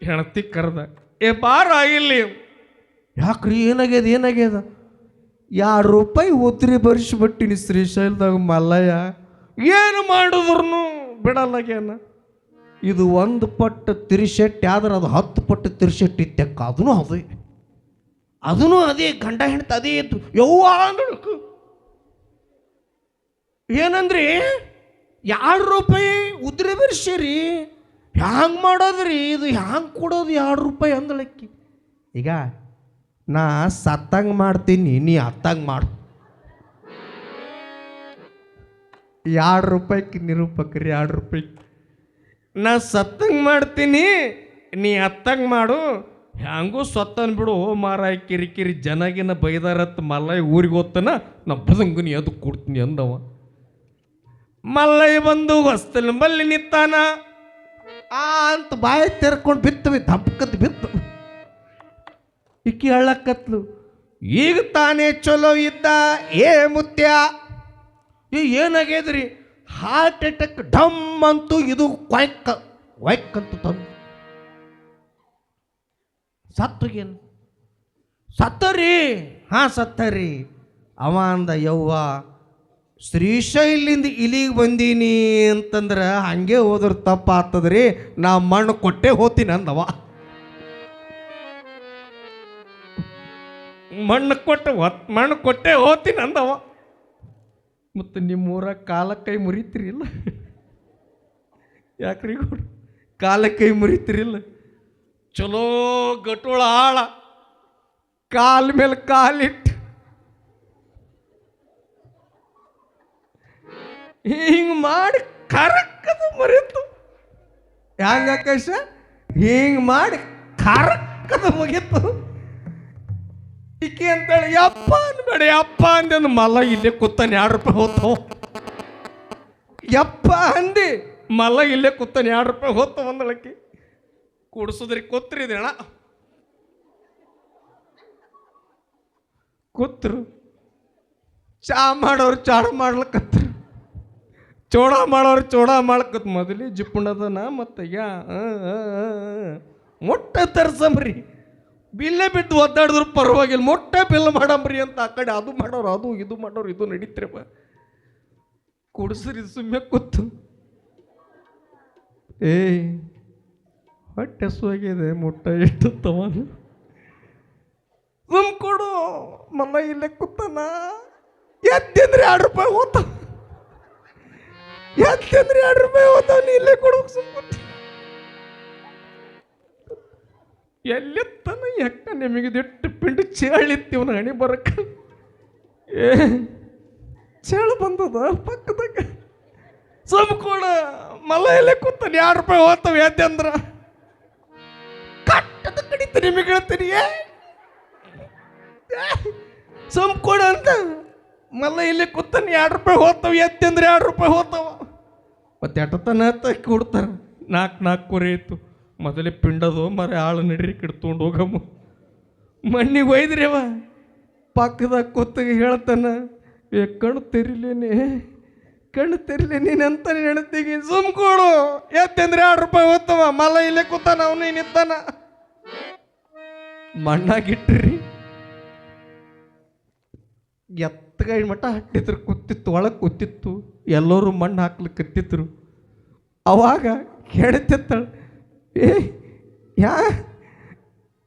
ಹೆಣತಿ ಕರೆದ, ಬಾರ ಇಲ್ಲಿ. ಯಾಕ್ರಿ, ಏನಾಗ್ಯದ? ₹2 ಉದ್ರಿ ಬರ್ಸಿಬಿಟ್ಟಿನಿ ಶ್ರೀಶೈಲದಾಗ. ಮಲ್ಲಯ್ಯ ಏನು ಮಾಡಿದ್ರು ಬಿಡಲ್ಲಾಗ್ಯಾನ. ಇದು 1 ಪಟ್ಟು ತಿರ್ಸೆಟ್ಟಿ ಆದ್ರೆ ಅದು 10 ಪಟ್ಟು ತಿರ್ಸೆಟ್ಟಿ ತೆಕ್ಕ. ಅದೂ ಅದೇ ಗಂಡ ಹೆಣ್ತ ಅದೇ ಇತ್ತು. ಯವ್ವ ಅಂದಳಕು. ಏನಂದ್ರಿ? ₹2 ಉದ್ರಿ ಬರ್ಸಿರಿ, ಹ್ಯಾಂಗೆ ಮಾಡೋದ್ರಿ? ಇದು ಹ್ಯಾಂಗೆ ಕೊಡೋದು ₹2 ಅಂದಳಕ್ಕಿ. ಈಗ ನಾ ಸತ್ತಂಗೆ ಮಾಡ್ತೀನಿ, ನೀ ಅತ್ತಂಗೆ ಮಾಡು. ₹2 ನಿರೂಪಕ್ರಿ. ₹2 ನಾ ಸತ್ತಂಗೆ ಮಾಡ್ತೀನಿ, ನೀ ಅತ್ತಂಗೆ ಮಾಡು. ಹ್ಯಾಂಗೂ ಸತ್ತನ್ ಬಿಡು. ಮಾರಾಯ ಕಿರಿಕಿರಿ ಜನಗಿನ ಬೈದಾರತ್. ಮಲ್ಲಯ್ಯ ಊರಿಗೆ ಹೋಗ್ತಾನ, ನಾ ಬದಂಗುನಿ ಅದು ಕೊಡ್ತೀನಿ ಅಂದವ. ಮಲ್ಲಯ್ಯ ಬಂದು ಹೊಸ್ತನ ಬಲ್ಲಿ ನಿತ್ತಾನ. ಅಂತ ಬಾಯಿ ತೆರ್ಕೊಂಡು ಬಿತ್ತವಿ, ದಪ್ಪಕತ್ ಬಿತ್ತು. ಇಕ್ಕಿ ಹೇಳಕ್ಕತ್ಲು, ಈಗ ತಾನೇ ಚಲೋ ಇದ್ದ ಏ ಮುತ್ಯ ಏನಾಗ್ಯದ್ರಿ ಹಾರ್ಟ್ ಅಟ್ಯಾಕ್ ಡಮ್ ಅಂತೂ ಇದು ಕ್ವಾಯ್ಕ್ ವೈಕ್ ಅಂತ ತಂದು ಸತ್ತಗೇನು ಸತ್ತರಿ ಸತ್ತರಿ ಅವ ಅಂದ ಯವ್ವ ಶ್ರೀಶೈಲಿಂದ ಇಲ್ಲಿಗೆ ಬಂದೀನಿ ಅಂತಂದ್ರೆ ಹಂಗೆ ಹೋದ್ರೆ ತಪ್ಪ ಆಗ್ತದ್ರಿ ನಾ ಮಣ್ಣು ಕೊಟ್ಟೆ ಹೋಗ್ತೀನಿ ಅಂದವ ಮಣ್ಣು ಕೊಟ್ಟೆ ಹೋಗ್ತೀನಿ ಅಂದವ ಮತ್ತು ನಿಮ್ಮೂರ ಕಾಲ ಕೈ ಮುರಿತಿರಿಲ್ಲ ಯಾಕ್ರಿ ಕಾಲ ಕೈ ಮುರಿತಿರಿಲ್ಲ ಚಲೋ ಗಟೋಳ ಆಳ ಕಾಲ ಮೇಲೆ ಕಾಲಿಟ್ಟು ಹಿಂಗೆ ಮಾಡಿ ಕರಕ್ಕದ ಮರಿತು ಹ್ಯಾಂಗ ಆಕಾಶ ಹಿಂಗೆ ಮಾಡಿ ಕರಕ್ಕದ ಮುಗಿತು ಈಕೆ ಅಂತೇಳಿ ಯಪ್ಪ ಅನ್ಬೇಡ ಯಪ್ಪ ಅಂದೆ ಮಲ್ಲ ಇಲ್ಲೇ ಕೂತಾನೆ ₹2 ಹೋಗ್ತಾವ ಯಪ್ಪ ಅಂದಿ ಮಲ್ಲ ಇಲ್ಲೇ ಕೂತಾನೆ ₹2 ಹೋಗ್ತಾವ ಅಂದಳಕ್ಕೆ ಕೂಡ್ಸೋದ್ರಿ ಕೂತ್ರಿದೆ ಅಣ್ಣ ಕೂತ್ರು ಚಾ ಮಾಡೋರು ಚಾಡ ಮಾಡ್ಲಕತ್ರು ಚೋಡ ಮಾಡೋರು ಚೋಡ ಮಾಡ್ಲಕತ್ ಮೊದಲೇ ಜಿಪ್ಪುಣದನ ಮತ್ತು ಮೊಟ್ಟ ತರ್ಸಂಬ್ರಿ ಬಿಲ್ಲೇ ಬಿದ್ದು ಒದ್ದಾಡಿದ್ರು ಪರವಾಗಿಲ್ಲ ಮೊಟ್ಟೆ ಬಿಲ್ ಮಾಡಂಬ್ರಿ ಅಂತ ಆ ಕಡೆ ಅದು ಮಾಡೋರು ಅದು ಇದು ನಡೀತ್ರಪ್ಪ ಕುಡಿಸ್ರಿ ಸುಮ್ಮನೆ ಕೂತು ಹೊಟ್ಟೆ ಹಸುವಾಗಿದೆ ಮೊಟ್ಟೆ ಎಷ್ಟು ತವನು ಸುಮ್ ಕೊಡು ಮಲ್ಲ ಇಲ್ಲೇ ಕೂತಾನ ಎತ್ತಿಂದ್ರೆ ₹2 ಹೋತಾವ ಎತ್ತಿಂದ್ರೆ ₹2 ಹೋತಾವ ನೀ ಇಲ್ಲೇ ಕೊಡ್ಬೇಕು ಸುಮ್ ಕೂತು ಎಲ್ಲಿತ್ತಾನ ಯಾಕ ನಿಮಗೆ ದಿಟ್ಟು ಪಿಂಡು ಚೇಳಿತ್ತೀವನ ಹಣಿ ಬರಕ್ಕ ಚೇಳು ಬಂದದ ಪಕ್ಕದಾಗ ಸುಮ್ಕೋಣ ಮಲ್ಲ ಎಲ್ಲೇ ಕೂತಾನೆ ₹2 ಹೋಗ್ತಾವ ಎದ್ದೆ ಅಂದ್ರ ಕಟ್ಟದ ಕಡಿತ ನಿಮಗೆ ಹೇಳ್ತೀನಿ ಸುಮ್ಕೋಣ ಅಂತ ಮಲ್ಲ ಇಲ್ಲಿ ಕೂತಾನೆ ₹2 ಹೋಗ್ತಾವ ಎದ್ದೆ ಅಂದ್ರೆ ₹2 ಹೋಗ್ತಾವ ಮತ್ತೆ ಎಟ್ಟತನ ಕೊಡ್ತಾರ 4 ಕುರಿ ಇತ್ತು ಮೊದಲೇ ಪಿಂಡದು ಮರ ಆಳು ನಡ್ರಿ ಕಿಡ್ತೊಂಡು ಹೋಗಮ್ಮ ಮಣ್ಣಿಗೆ ಒಯ್ದ್ರಿ ಅವ ಪಕ್ಕದಾಗ ಕೂತಾಗ ಹೇಳ್ತಾನ ಕಣ್ಣು ತೆರಿಲೇನೆ ಅಂತ ಹೇಳ್ತೀವಿ ಸುಮ್ಕೋಡು ಎತ್ತಂದ್ರೆ ₹2 ಹೋಗ್ತಾವ ಮಲ್ಲ ಇಲ್ಲೇ ಕೂತಾನ ಅವನು ನಿಂತಾನ ಮಣ್ಣಾಗಿಟ್ರಿ ಎತ್ತಗೈ ಮಠ ಹಾಕ್ತಿದ್ರು ಕೂತಿತ್ತು ಒಳಗೆ ಕೂತಿತ್ತು ಎಲ್ಲರೂ ಮಣ್ಣು ಹಾಕ್ಲಿಕ್ಕತ್ತಿದ್ರು ಅವಾಗ ಹೇಳ್ತಿತ್ತಾಳ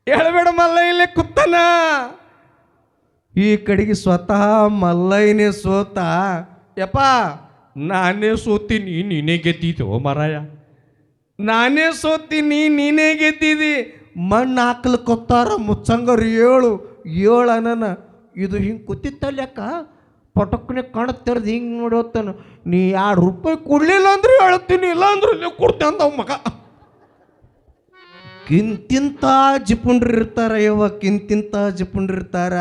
ಹೇಳಬೇಡ ಮಲ್ಲ ಇಲ್ಲೇ ಕೂತಾನ ಈ ಕಡೆಗೆ ಸ್ವತಃ ಮಲ್ಲಯ್ಯನೇ ಸೋತ ಯಪ್ಪ ನಾನೇ ಸೋತೀನಿ ನೀನೇ ಗೆದ್ದಿದ್ದೋ ಮರಾಯ ನಾನೇ ಸೋತೀನಿ ನೀನೇ ಗೆದ್ದಿದ್ದಿ ಮಣ್ಣು ಹಾಕ್ಲಿಕ್ಕೊತ್ತಾರ ಮುಚ್ಚಂಗರು 7 ಅನನ ಇದು ಹಿಂಗೆ ಕೂತಿತ್ತಲ್ಲ ಯಾಕ ಪಟಕ್ಕನೆ ಕಾಣುತ್ತಿರೋದು ಹಿಂಗೆ ನೋಡೋತ್ತಾನ ನೀ ₹2 ಕೊಡಲಿಲ್ಲ ಅಂದ್ರೆ ಹೇಳ್ತೀನಿ ಇಲ್ಲ ಅಂದ್ರೆ ಇಲ್ಲೇ ಕೊಡ್ತೇನೆ ಅಂದವ ಮಗ ಕಿಂತಿಂತ ಜಿಪುಂಡ್ರಿರ್ತಾರ ಕಿಂತಿಂತ ಜಿಪುಂಡ್ರಿರ್ತಾರ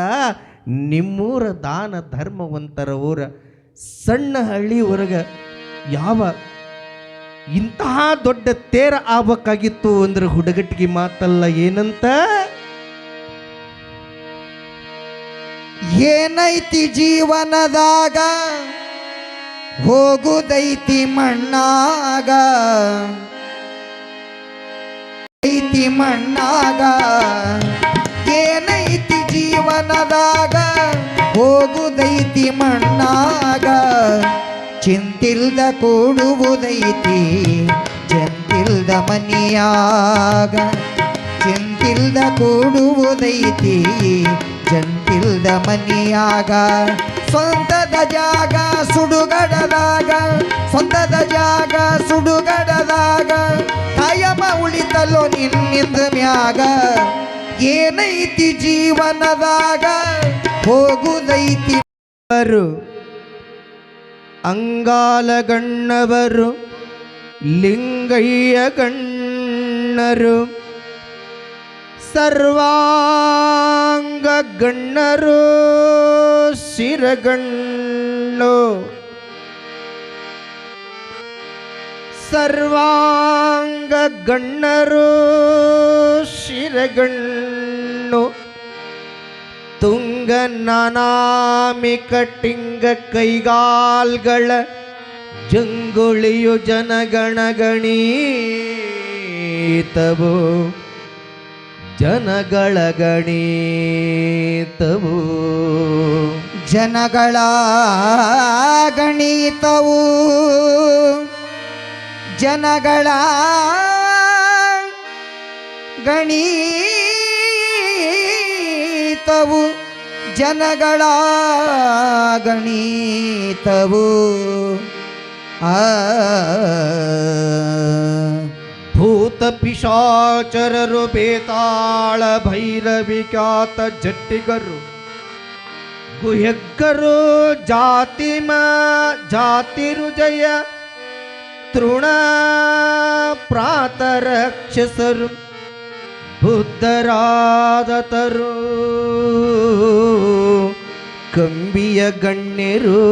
ನಿಮ್ಮೂರ ದಾನ ಧರ್ಮವಂತರ ಊರ ಸಣ್ಣ ಹಳ್ಳಿ ಹೊರಗ ಯಾವ ಇಂತಹ ದೊಡ್ಡ ತೇರ ಆಗ್ಬೇಕಾಗಿತ್ತು ಅಂದ್ರೆ ಹುಡುಗಟ್ಟಿಗೆ ಮಾತಲ್ಲ ಏನಂತ ಏನೈತಿ ಜೀವನದಾಗ ಹೋಗುದೈತಿ ಮಣ್ಣಾಗ ಐತಿ ಮಣ್ಣಾಗ ಏನೈತಿ ಜೀವನದಾಗ ಹೋಗುದೈತಿ ಮಣ್ಣಾಗ ಚಿಂತಿಲ್ದ ಕೂಡುವುದೈತಿ ಜಂತಿಲ್ದ ಮನಿಯಾಗ ಚಿಂತಿಲ್ದ ಕೂಡುವುದೈತಿ ಜಂತಿಲ್ದ ಮನಿಯಾಗ ಸ್ವಂತದ ಜಾಗ ಸುಡುಗಡದಾಗ ಸ್ವಂತದ ಜಾಗ ಸುಡುಗಡದಾಗ ಕಾಯಮ ಉಳಿತಲೋ ನಿನ್ನಿಂದ ಮ್ಯಾಗ ಏನೈತಿ ಜೀವನದಾಗ ಹೋಗುದೈತಿ ಅಂಗಾಲಗಣ್ಣವರು ಲಿಂಗಯ್ಯ ಗಣ್ಣರು ಸರ್ವಾಂಗ ಗಣ್ಣರು ಶಿರಗಣ್ಣು ಸರ್ವಾಂಗ ಗಣ್ಣರು ಶಿರಗಣ್ಣು ತುಂಗ ಹಿಂಗ ನಾನಾಮಿ ಕಟ್ಟಿಂಗ ಕೈಗಾಲ್ಗಳ ಜಂಗುಳಿಯು ಜನಗಣಗಣೀತವು ಜನಗಳ ಗಣೀತವು ಜನಗಳ ಗಣಿತವು ಜನಗಳ ಗಣಿತವು ಜನಗಳ ಗಣಿತವು ಭೂತ ಪಿಶಾಚರರು ಬೇತಾಳ ಭೈರವಿ ಖ್ಯಾತ ಜಟ್ಟಿಗರು ಗುಹ್ಯಗ್ಗರು ಜಾತಿರುಜಯ ತೃಣ ಪ್ರಾತರಕ್ಷಸರು ಬುದ್ಧರಾದತರು ಕಂಬಿಯ ಗಣ್ಯರು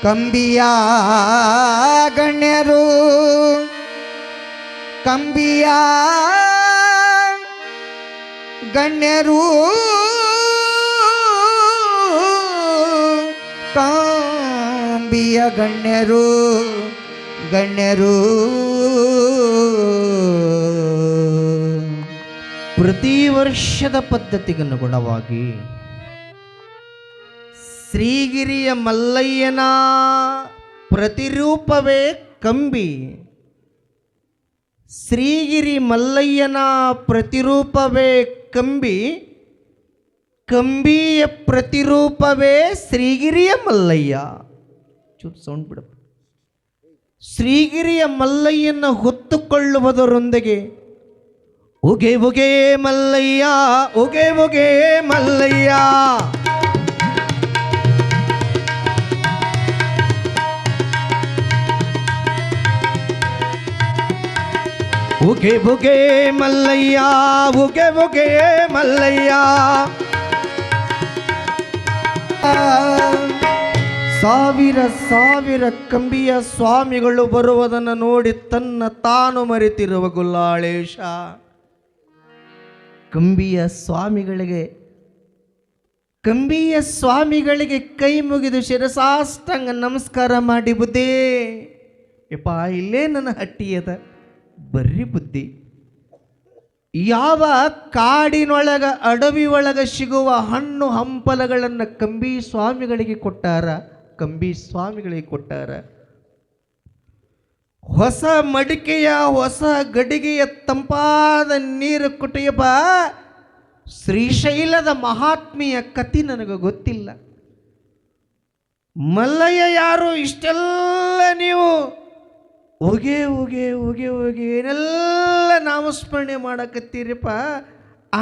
ಕಂಬಿಯ ಗಣ್ಯರು ಕಂಬಿಯ ಗಣ್ಯರು ಕಂಬಿಯ ಗಣ್ಯರು ಗಣ್ಯರು ಪ್ರತಿ ವರ್ಷದ ಪದ್ಧತಿಗನುಗುಣವಾಗಿ ಶ್ರೀಗಿರಿಯ ಮಲ್ಲಯ್ಯನ ಪ್ರತಿರೂಪವೇ ಕಂಬಿ. ಶ್ರೀಗಿರಿ ಮಲ್ಲಯ್ಯನ ಪ್ರತಿರೂಪವೇ ಕಂಬಿ, ಕಂಬಿಯ ಪ್ರತಿರೂಪವೇ ಶ್ರೀಗಿರಿಯ ಮಲ್ಲಯ್ಯ. ಚೂರು ಸೌಂಡ್ ಬಿಡಪ್ಪ. ಶ್ರೀಗಿರಿಯ ಮಲ್ಲಯ್ಯನ ಹೊತ್ತುಕೊಳ್ಳುವುದರೊಂದಿಗೆ ಉಗೆ ಉಗೆ ಮಲ್ಲಯ್ಯ ಉಗೆ ಉಗೆ ಮಲ್ಲಯ್ಯ ಉಗೆ ಉಗೆ ಮಲ್ಲಯ್ಯ ಉಗೆ ಉಗೆ ಮಲ್ಲಯ್ಯ. ಸಾವಿರ ಸಾವಿರ ಕಂಬಿಯ ಸ್ವಾಮಿಗಳು ಬರುವುದನ್ನು ನೋಡಿ ತನ್ನ ತಾನು ಮರೆತಿರುವ ಗುಲ್ಲಾಳೇಶ ಕಂಬಿಯ ಸ್ವಾಮಿಗಳಿಗೆ ಕೈ ಮುಗಿದು ಶಿರಸಾಷ್ಟಂಗ ನಮಸ್ಕಾರ ಮಾಡಿ, ಬುದ್ಧಿ ಯಪ್ಪ ಇಲ್ಲೇ ನನ್ನ ಹಟ್ಟಿಯದ ಬರ್ರಿ ಬುದ್ಧಿ. ಯಾವ ಕಾಡಿನೊಳಗ ಅಡವಿ ಒಳಗ ಸಿಗುವ ಹಣ್ಣು ಹಂಪಲಗಳನ್ನು ಕಂಬಿ ಸ್ವಾಮಿಗಳಿಗೆ ಕೊಟ್ಟಾರ. ಹೊಸ ಮಡಿಕೆಯ ಹೊಸ ಗಡಿಗೆಯ ತಂಪಾದ ನೀರು ಕುಟಿಯಪ್ಪ. ಶ್ರೀಶೈಲದ ಮಹಾತ್ಮೆಯ ಕತಿ ನನಗೆ ಗೊತ್ತಿಲ್ಲ. ಮಲ್ಲಯ್ಯ ಯಾರು ಇಷ್ಟೆಲ್ಲ ನೀವು ಹೋಗೆ ಹೋಗೆ ಹೋಗೆ ಹೋಗಿ ಏನೆಲ್ಲ ನಾಮಸ್ಮರಣೆ ಮಾಡಕತ್ತೀರಿಪ್ಪ.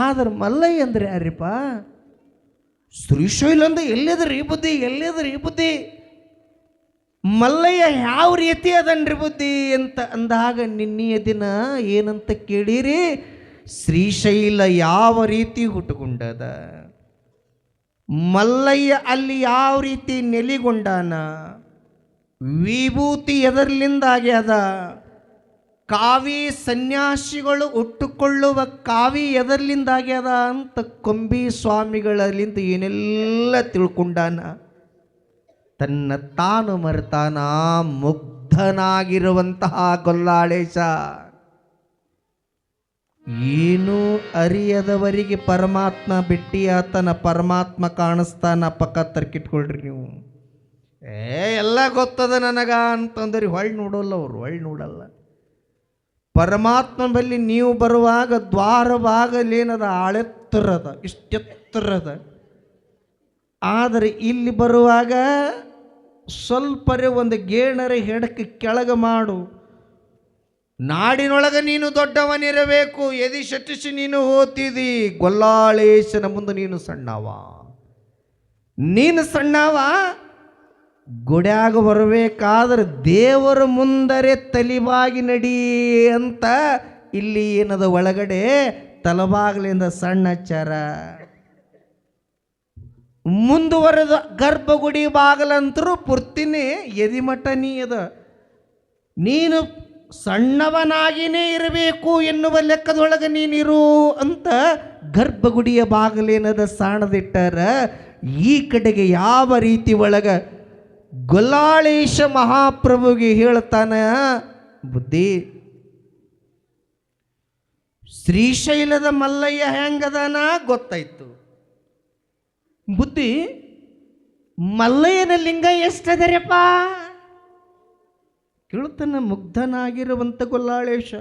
ಆದ್ರೆ ಮಲ್ಲಯ್ಯ ಅಂದ್ರೆ ಯಾರಿಪ್ಪ? ಶ್ರೀಶೈಲ ಅಂದ್ರೆ ಎಲ್ಲಿದ್ರಿ ಬುದ್ಧಿ ಮಲ್ಲಯ್ಯ ಯಾವ ರೀತಿ ಅದನ್ರಿ ಬುದ್ಧಿ ಅಂತ ಅಂದಾಗ ನಿನ್ನೆಯ ದಿನ ಏನಂತ ಕೇಳಿರಿ? ಶ್ರೀಶೈಲ ಯಾವ ರೀತಿ ಹುಟ್ಟುಕೊಂಡದ, ಮಲ್ಲಯ್ಯ ಅಲ್ಲಿ ಯಾವ ರೀತಿ ನೆಲೆಗೊಂಡಾನ, ವಿಭೂತಿ ಎದರ್ಲಿಂದ ಆಗ್ಯದ, ಕಾವಿ ಸನ್ಯಾಸಿಗಳು ಉಟ್ಟುಕೊಳ್ಳುವ ಕಾವಿ ಎದರ್ಲಿಂದ ಆಗ್ಯದ ಅಂತ ಕೊಂಬಿ ಸ್ವಾಮಿಗಳಲ್ಲಿಂದ ಏನೆಲ್ಲ ತಿಳ್ಕೊಂಡಾನ. ತನ್ನ ತಾನು ಮರೆತಾನ ಮುಗ್ಧನಾಗಿರುವಂತಹ ಗೊಲ್ಲಾಳೇಶ. ಏನೂ ಅರಿಯದವರಿಗೆ ಪರಮಾತ್ಮ ಬಿಟ್ಟಿಯಾತನ ಪರಮಾತ್ಮ ಕಾಣಿಸ್ತಾನ. ಪಕ್ಕ ತರ್ಕಿಟ್ಕೊಳ್ರಿ ನೀವು. ಎಲ್ಲ ಗೊತ್ತದ ನನಗ ಅಂತಂದ್ರಿ ಹೊಳ್ಳಿ ನೋಡೋಲ್ಲ, ಅವರು ಹೊಳ್ಳಿ ನೋಡಲ್ಲ. ಪರಮಾತ್ಮ ಬಲ್ಲಿ ನೀವು ಬರುವಾಗ ದ್ವಾರವಾಗಲೇನದ ಆಳೆತ್ತರದ, ಇಷ್ಟೆತ್ತರದ. ಆದರೆ ಇಲ್ಲಿ ಬರುವಾಗ ಸ್ವಲ್ಪರೇ ಒಂದು ಗೇಣರೆ ಹೆಡಕ್ಕೆ ಕೆಳಗೆ ಮಾಡು. ನಾಡಿನೊಳಗೆ ನೀನು ದೊಡ್ಡವನಿರಬೇಕು, ಎದಿ ಶಟಿಸಿ ನೀನು ಹೋತಿದಿ. ಗೊಲ್ಲಾಳೇಶನ ಮುಂದೆ ನೀನು ಸಣ್ಣವ. ಗುಡ್ಯಾಗ ಬರಬೇಕಾದ್ರೆ ದೇವರ ಮುಂದರೆ ತಲಿಬಾಗಿ ನಡಿ ಅಂತ ಇಲ್ಲಿ ಏನದ ಒಳಗಡೆ ತಲಬಾಗ್ಲಿಂದ ಸಣ್ಣ ಚಾರ. ಮುಂದುವರೆದ ಗರ್ಭಗುಡಿ ಬಾಗಲಂತರೂ ಪೂರ್ತಿನೇ ಎದಿಮಠ ನೀ ಅದ. ನೀನು ಸಣ್ಣವನಾಗಿನೇ ಇರಬೇಕು ಎನ್ನುವ ಲೆಕ್ಕದೊಳಗೆ ನೀನಿರು ಅಂತ ಗರ್ಭಗುಡಿಯ ಬಾಗಿಲೇನದ ಸಾಣದಿಟ್ಟಾರ. ಈ ಕಡೆಗೆ ಯಾವ ರೀತಿ ಒಳಗ ಗೊಲ್ಲಾಳೇಶ ಮಹಾಪ್ರಭುಗೆ ಹೇಳ್ತಾನ, ಬುದ್ಧಿ ಶ್ರೀಶೈಲದ ಮಲ್ಲಯ್ಯ ಹೆಂಗದಾನ ಗೊತ್ತಾಯ್ತು. ಬುದ್ಧಿ ಮಲ್ಲಯ್ಯನ ಲಿಂಗ ಎಷ್ಟದರಪ್ಪ ಕೇಳ್ತಾನ ಮುಗ್ಧನಾಗಿರುವಂತ ಗೊಲ್ಲಾಳೇಶ.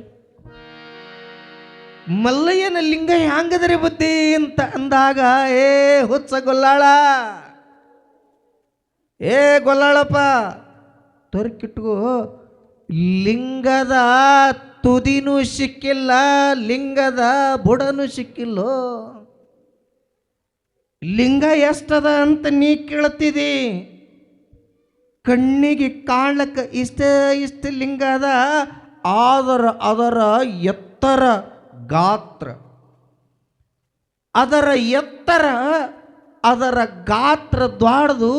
ಮಲ್ಲಯ್ಯನ ಲಿಂಗ ಹ್ಯಾಂಗದರೆ ಬುದ್ಧಿ ಅಂತ ಅಂದಾಗ, ಏ ಹುಚ್ಚ ಗೊಲ್ಲಾಳ, ಏ ಗೊಲ್ಲಾಳಪ್ಪ ತೊರಕಿಟ್ಕೋ, ಲಿಂಗದ ತುದಿನೂ ಸಿಕ್ಕಿಲ್ಲ, ಲಿಂಗದ ಬುಡನೂ ಸಿಕ್ಕಿಲ್ಲೋ. ಲಿಂಗ ಎಷ್ಟದ ಅಂತ ನೀ ಕೇಳ್ತಿದಿ, ಕಣ್ಣಿಗೆ ಕಾಣಕ ಇಷ್ಟ ಲಿಂಗ ಅದ, ಆದರ ಅದರ ಎತ್ತರ ಗಾತ್ರ, ಅದರ ಎತ್ತರ ಅದರ ಗಾತ್ರ ದ್ವಾಡದು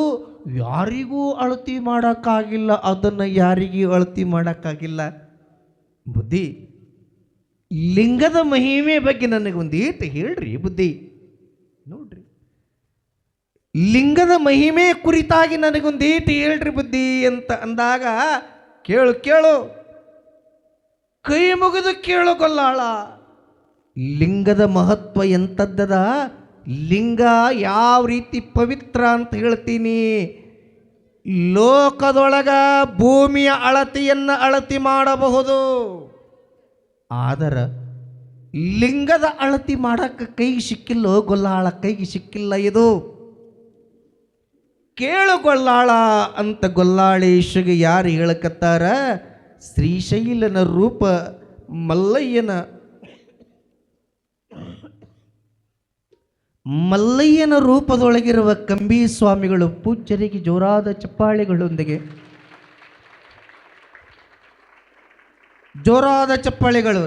ಯಾರಿಗೂ ಅಳತಿ ಮಾಡೋಕ್ಕಾಗಿಲ್ಲ, ಅದನ್ನು ಯಾರಿಗೂ ಅಳತಿ ಮಾಡೋಕ್ಕಾಗಿಲ್ಲ. ಬುದ್ಧಿ ಲಿಂಗದ ಮಹಿಮೆ ಬಗ್ಗೆ ನನಗೊಂದು ಏಟು ಹೇಳ್ರಿ ಬುದ್ಧಿ. ನೋಡ್ರಿ ಲಿಂಗದ ಮಹಿಮೆ ಕುರಿತಾಗಿ ನನಗೊಂದು ಏಟು ಹೇಳ್ರಿ ಬುದ್ಧಿ ಅಂತ ಅಂದಾಗ, ಕೇಳು ಕೇಳು, ಕೈ ಮುಗಿದು ಕೇಳು ಗೊಲ್ಲಾಳ. ಲಿಂಗದ ಮಹತ್ವ ಎಂಥದ್ದದ, ಲಿಂಗ ಯಾವ ರೀತಿ ಪವಿತ್ರ ಅಂತ ಹೇಳ್ತೀನಿ. ಲೋಕದೊಳಗ ಭೂಮಿಯ ಅಳತೆಯನ್ನು ಅಳತಿ ಮಾಡಬಹುದು, ಆದರೆ ಲಿಂಗದ ಅಳತಿ ಮಾಡಕ್ಕೆ ಕೈಗೆ ಸಿಕ್ಕಿಲ್ಲೋ ಗೊಲ್ಲಾಳ, ಕೈಗೆ ಸಿಕ್ಕಿಲ್ಲ ಇದು. ಕೇಳು ಗೊಲ್ಲಾಳ ಅಂತ ಗೊಲ್ಲಾಳೇಶಗೆ ಯಾರು ಹೇಳಕತ್ತಾರ, ಶ್ರೀಶೈಲನ ರೂಪ ಮಲ್ಲಯ್ಯನ ರೂಪದೊಳಗಿರುವ ಕಂಬಿ ಸ್ವಾಮಿಗಳು ಪೂಜ್ಯರಿಗೆ ಜೋರಾದ ಚಪ್ಪಾಳೆಗಳೊಂದಿಗೆ ಜೋರಾದ ಚಪ್ಪಾಳೆಗಳು.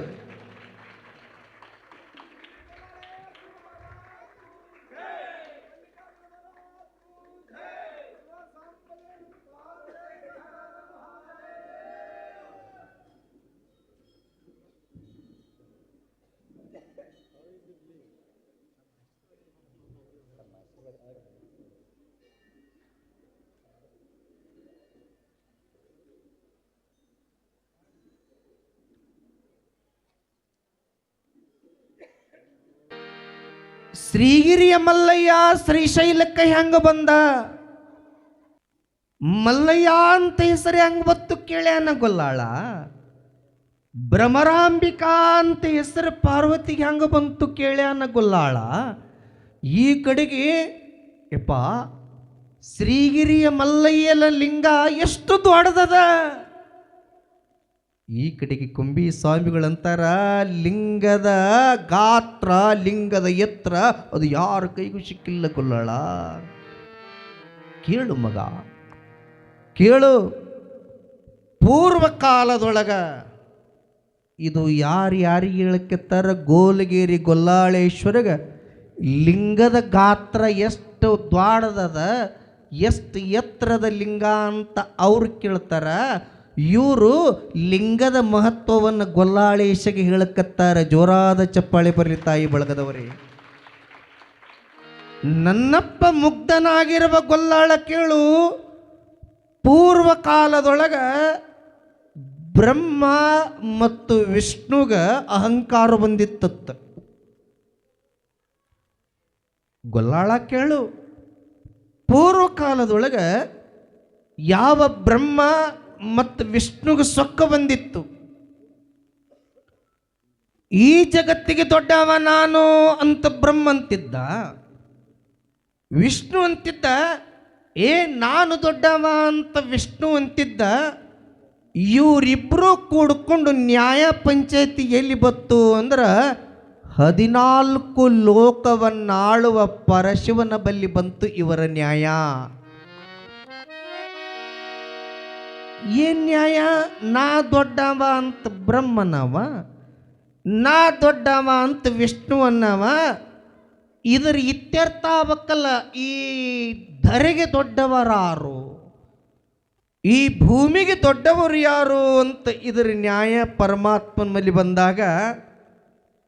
ಶ್ರೀಗಿರಿಯ ಮಲ್ಲಯ್ಯ ಶ್ರೀಶೈಲಕ್ಕೆ ಹೆಂಗ ಬಂದ, ಮಲ್ಲಯ್ಯ ಅಂತ ಹೆಸರು ಹೆಂಗ ಬತ್ತು ಕೇಳ್ಯಾನ ಗೊಲ್ಲಾಳ. ಭ್ರಮರಾಂಬಿಕಾ ಅಂತ ಹೆಸರು ಪಾರ್ವತಿಗೆ ಹೆಂಗ ಬಂತು ಕೇಳ್ಯಾನ ಗೊಲ್ಲಾಳ. ಈ ಕಡೆಗೆ ಯಪ್ಪ ಶ್ರೀಗಿರಿಯ ಮಲ್ಲಯ್ಯನ ಲಿಂಗ ಎಷ್ಟು ದೊಡ್ಡದದ, ಈ ಕಡೆಗೆ ಕುಂಬಿ ಸ್ವಾಮಿಗಳಂತಾರ ಲಿಂಗದ ಗಾತ್ರ ಲಿಂಗದ ಎತ್ತರ ಅದು ಯಾರ ಕೈಗೂ ಸಿಕ್ಕಿಲ್ಲ ಗೊಲ್ಲಾಳ. ಕೇಳು ಮಗ ಕೇಳು, ಪೂರ್ವ ಕಾಲದೊಳಗ ಇದು ಯಾರಿಗೆ ಹೇಳಕ್ಕೆತ್ತಾರ, ಗೋಲಗೇರಿ ಗೊಲ್ಲಾಳೇಶ್ವರಗ ಲಿಂಗದ ಗಾತ್ರ ಎಷ್ಟು ದ್ವಾಡದದ, ಎಷ್ಟು ಎತ್ತರದ ಲಿಂಗ ಅಂತ ಅವ್ರು ಕೇಳ್ತಾರ. ಇವರು ಲಿಂಗದ ಮಹತ್ವವನ್ನು ಗೊಲ್ಲಾಳೇಶಗೆ ಹೇಳಕತ್ತಾರ. ಜೋರಾದ ಚಪ್ಪಾಳೆ ಬರಲಿ ತಾಯಿ ಬಳಗದವರೇ. ನನ್ನಪ್ಪ ಮುಗ್ಧನಾಗಿರುವ ಗೊಲ್ಲಾಳ ಕೇಳು, ಪೂರ್ವ ಕಾಲದೊಳಗ ಬ್ರಹ್ಮ ಮತ್ತು ವಿಷ್ಣುಗ ಅಹಂಕಾರ ಬಂದಿತ್ತ. ಗೊಲ್ಲಾಳ ಕೇಳು, ಪೂರ್ವ ಕಾಲದೊಳಗ ಯಾವ ಬ್ರಹ್ಮ ಮತ್ತು ವಿಷ್ಣುಗೆ ಸೊಕ್ಕ ಬಂದಿತ್ತು. ಈ ಜಗತ್ತಿಗೆ ದೊಡ್ಡವ ನಾನು ಅಂತ ಬ್ರಹ್ಮ ಅಂತಿದ್ದ, ವಿಷ್ಣು ಅಂತಿದ್ದ ನಾನು ದೊಡ್ಡವ ಅಂತ ವಿಷ್ಣು ಅಂತಿದ್ದ. ಇವರಿಬ್ಬರು ಕೂಡ್ಕೊಂಡು ನ್ಯಾಯ ಪಂಚಾಯತಿ ಎಲ್ಲಿ ಬತ್ತು ಅಂದ್ರೆ 14 ಲೋಕವನ್ನಾಳುವ ಪರಶಿವನ ಬಲ್ಲಿ ಬಂತು ಇವರ ನ್ಯಾಯ. ಏನ್ ನ್ಯಾಯ? ನಾ ದೊಡ್ಡವ ಅಂತ ಬ್ರಹ್ಮನವ, ನಾ ದೊಡ್ಡವ ಅಂತ ವಿಷ್ಣು ಅನ್ನವ. ಇದರ ಇತ್ಯರ್ಥ ಆಗ್ಬೇಕಲ್ಲ, ಈ ಧರೆಗೆ ದೊಡ್ಡವರಾರು, ಈ ಭೂಮಿಗೆ ದೊಡ್ಡವರು ಯಾರು ಅಂತ ಇದರ ನ್ಯಾಯ ಪರಮಾತ್ಮನ ಮೇಲೆ ಬಂದಾಗ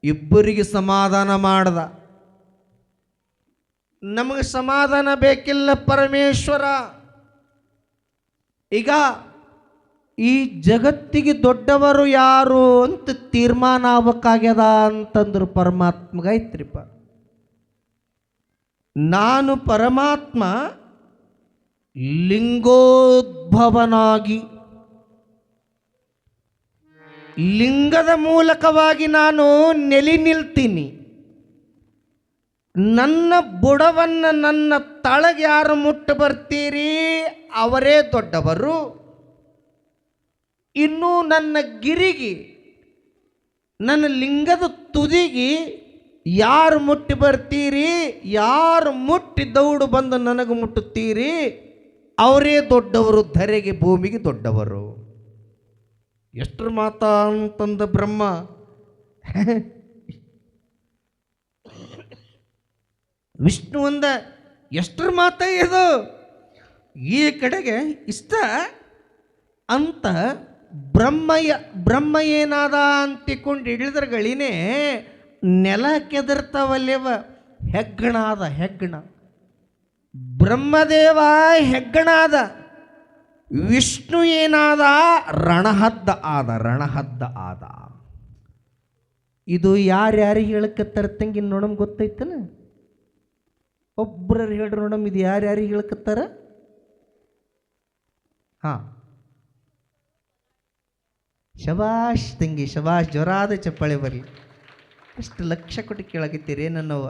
ಇಬ್ಬರಿಗೆ ಸಮಾಧಾನ ಮಾಡ್ದ. ನಮಗೆ ಸಮಾಧಾನ ಬೇಕಿಲ್ಲ ಪರಮೇಶ್ವರ, ಈಗ ಈ ಜಗತ್ತಿಗೆ ದೊಡ್ಡವರು ಯಾರು ಅಂತ ತೀರ್ಮಾನ ಆಗ್ಬೇಕಾಗ್ಯದ ಅಂತಂದ್ರು ಪರಮಾತ್ಮಗೈತ್ರಿಪ್ಪ. ನಾನು ಪರಮಾತ್ಮ ಲಿಂಗೋದ್ಭವನಾಗಿ ಲಿಂಗದ ಮೂಲಕವಾಗಿ ನಾನು ನೆಲೆ ನಿಲ್ತೀನಿ. ನನ್ನ ಬುಡವನ್ನು ನನ್ನ ತಳಗೆ ಯಾರು ಮುಟ್ಟ ಬರ್ತೀರಿ ಅವರೇ ದೊಡ್ಡವರು. ಇನ್ನು ನನ್ನ ಗಿರಿಗೆ ನನ್ನ ಲಿಂಗದ ತುದಿಗೆ ಯಾರು ಮುಟ್ಟಿ ಬರ್ತೀರಿ, ಯಾರು ಮುಟ್ಟಿ ದೌಡು ಬಂದು ನನಗೆ ಮುಟ್ಟುತ್ತೀರಿ ಅವರೇ ದೊಡ್ಡವರು, ಧರೆಗೆ ಭೂಮಿಗೆ ದೊಡ್ಡವರು. ಎಷ್ಟರ ಮಾತಾ ಅಂತಂದ ಬ್ರಹ್ಮ. ವಿಷ್ಣು ಅಂದ ಎಷ್ಟರ ಮಾತ ಇದು, ಈ ಕಡೆಗೆ ಇಷ್ಟ ಅಂತ ಬ್ರಹ್ಮ ಏನಾದ ಅಂತಿಕೊಂಡು ಇಳಿದ್ರಗಳಿನೇ ನೆಲ ಕೆದರ್ತಾವಲ್ಲೇವ. ಹೆಗ್ಗಣ ಆದ, ಹೆಗ್ಗಣ. ಬ್ರಹ್ಮದೇವ ಹೆಗ್ಗಣ ಆದ, ವಿಷ್ಣು ಏನಾದ ರಣಹದ್ದ ಆದ, ರಣಹದ್ದ ಆದ. ಇದು ಯಾರ್ಯಾರಿಗೆ ಹೇಳಕತ್ತಾರ ತಂಗಿ ನೋಡಮ್ ಗೊತ್ತೈತನ? ಒಬ್ಬರು ಹೇಳ್ರಿ ನೋಡಮ್, ಇದು ಯಾರ್ಯಾರಿಗೆ ಹೇಳಕತ್ತಾರ? ಹಾಂ, ಶಬಾಷ್ ತಂಗಿ, ಶಬಾಷ್. ಜೋರಾದ ಚಪ್ಪಾಳೆ ಬರಲಿ. ಅಷ್ಟು ಲಕ್ಷ ಕೊಟ್ಟು ಕೇಳಕತ್ತೀರಿ ನನ್ನವ.